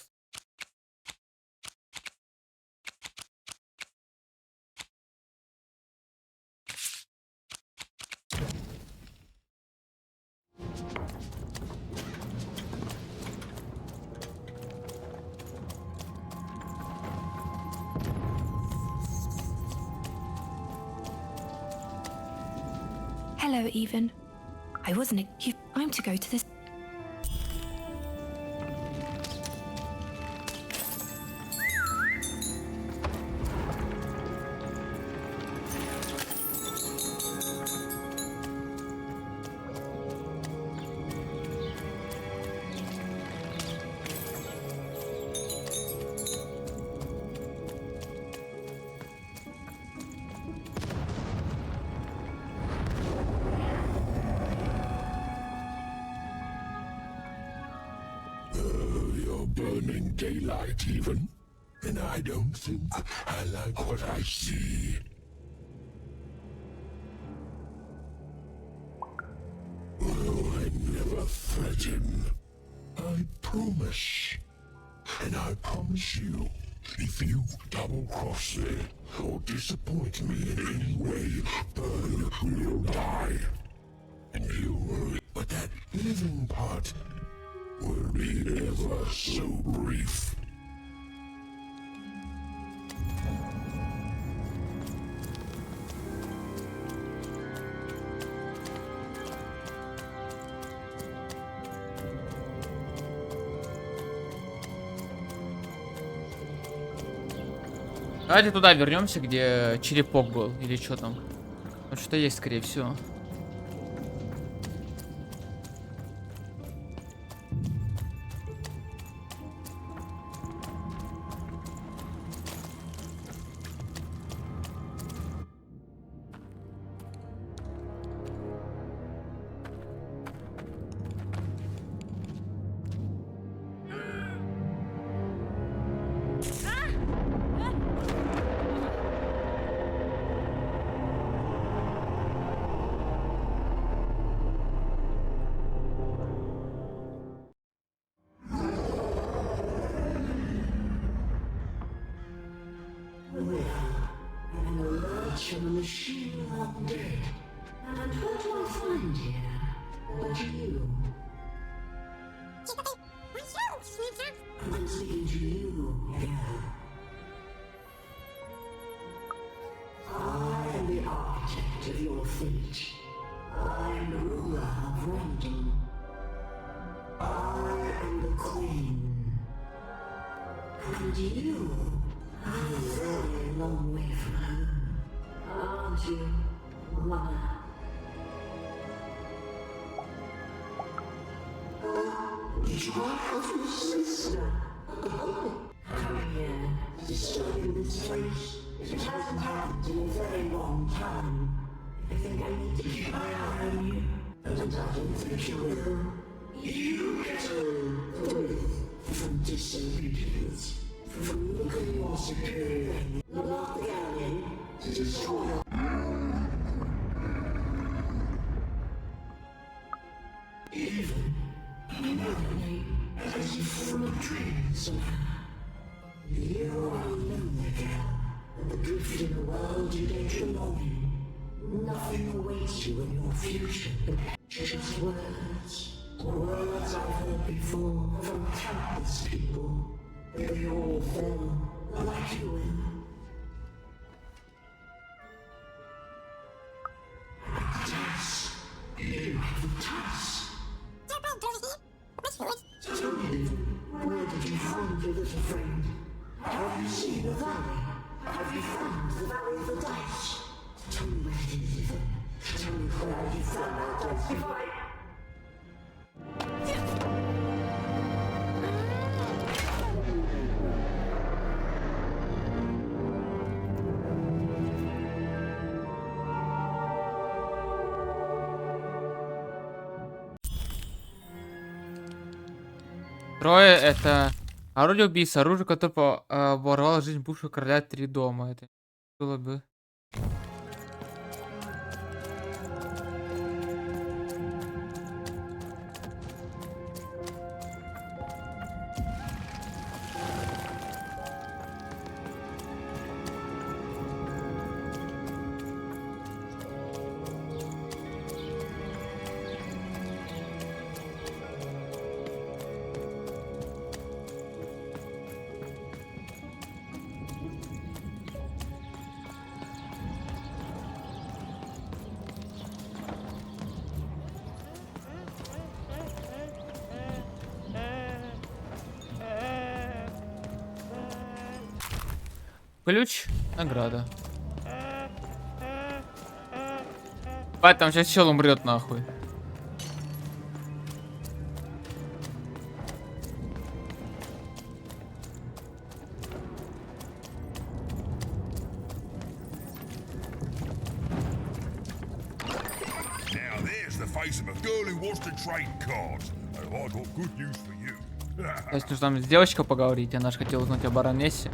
Hello, Even. I wasn't. I'm to go to this. in daylight even, and I don't think I like what I see. Oh, I never threaten. I promise. And I promise you, if you double-cross me or disappoint me in any way, Burn will die. And you will... But that living part will be ever so brief. Давайте туда вернемся, где черепок был, или что там. Ну, что-то есть, скорее всего. From a machine not dead. And what do I find here? But you. I'm speaking to you, yeah. I am the architect of your fate. I am the ruler of random. I am the queen. And you are a very long way from home. Aren't you, Mother? Did you have your sister? Come here, disturbing this place. It hasn't happened in a very long time. I think I need to keep my eye on you. And I don't think you will. You get away from disobedience, from looking your superior, not gallery. Even as if from a dream somehow. You are a lonely girl, adrift in a world you don't belong in. Nothing awaits you in your future but just words. Words I've heard before from countless people. They all fell like you will. You have a task. Tell me, where did you find your little friend? Have you seen the valley? Have you found the valley of the dice? Tell me where it is, Ethan. Tell me where you found that dice divide. Трое — это орудие убийцы, оружие, которое оборвало жизнь бывшего короля 3 дома. Это было бы... Ключ, награда. Бать, там сейчас чел умрет нахуй. Now there's the face of a girl who wants to trade cards. Oh, I got good news for you. То есть нужно там с девочкой поговорить, она же хотела узнать о баронессе.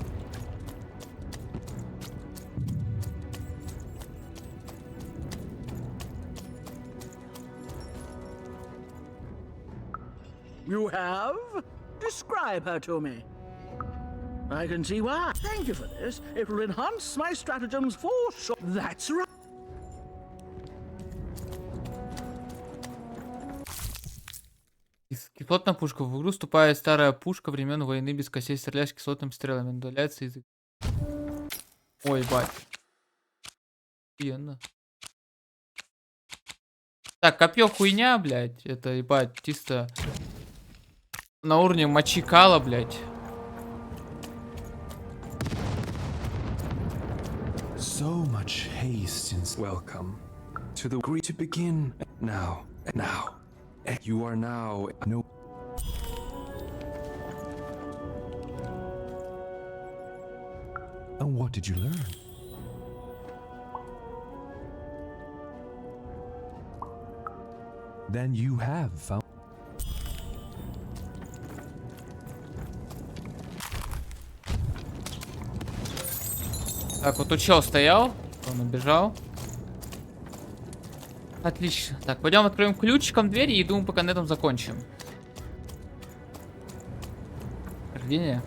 You have? Describe her to me. I can see why. Thank you for this. It will enhance my stratagems for sure. That's right. Кислотная пушка. В игру вступает старая пушка времен войны без косей, стреляешь кислотными стрелами. Удаляется язык. Ой, бать. Офигенно. Так, копье хуйня, блядь. Это, ебать, чисто на уровне мочи-кала, блядь. So much haste since welcome to the agree to begin now. You are now no. And what did you learn? Then you have found. Так, вот тут чел стоял, он убежал. Отлично. Так, пойдем откроем ключиком дверь и думаю, пока на этом закончим. Прохождение.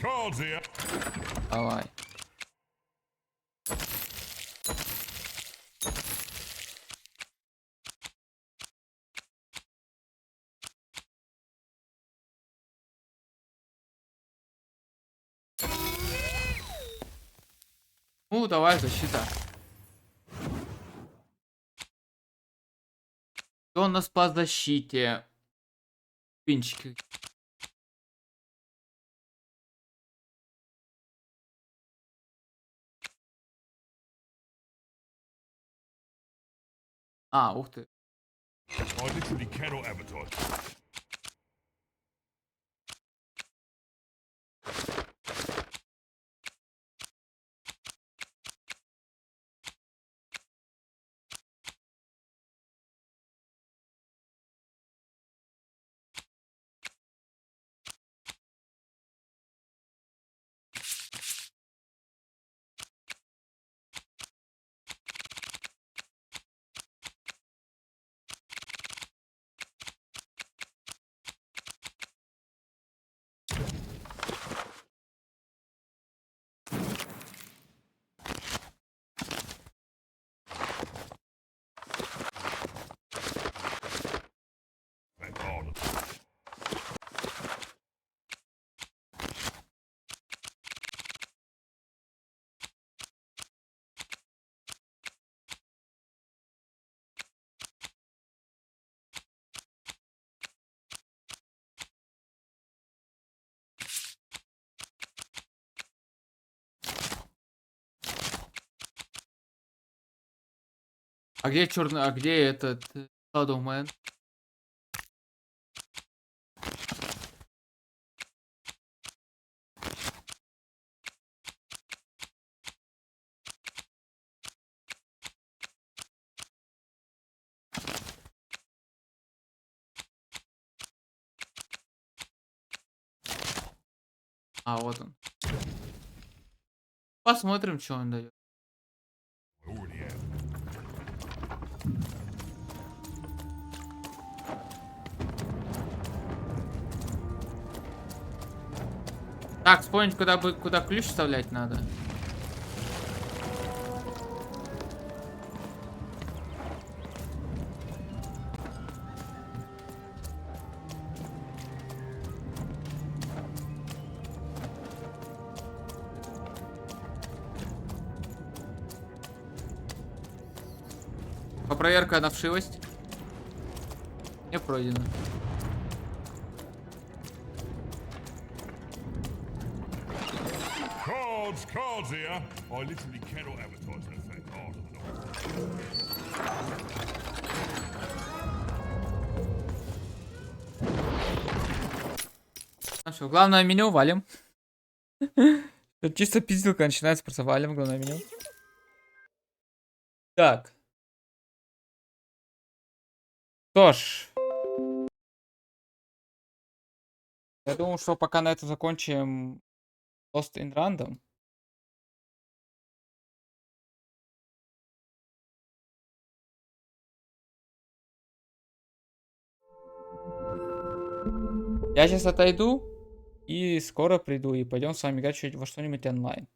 Cards here. Давай. Ну, давай, защита. Что у нас по защите? Пинчики. А, ух ты. I literally cannot advertise. А где черный, а где этот Shadow Man? А, вот он. Посмотрим, что он дает. Так, вспомнить, куда ключ вставлять надо. Проверка на вшивость. Не пройдено. Cards here. I literally cannot advertise that fact. Все, главное меню валим. Тут чисто пизделка начинается, просто валим главное меню. Так. Что ж. Я думаю, что пока на это закончим Lost in Random. Я сейчас отойду и скоро приду и пойдем с вами играть во что-нибудь онлайн.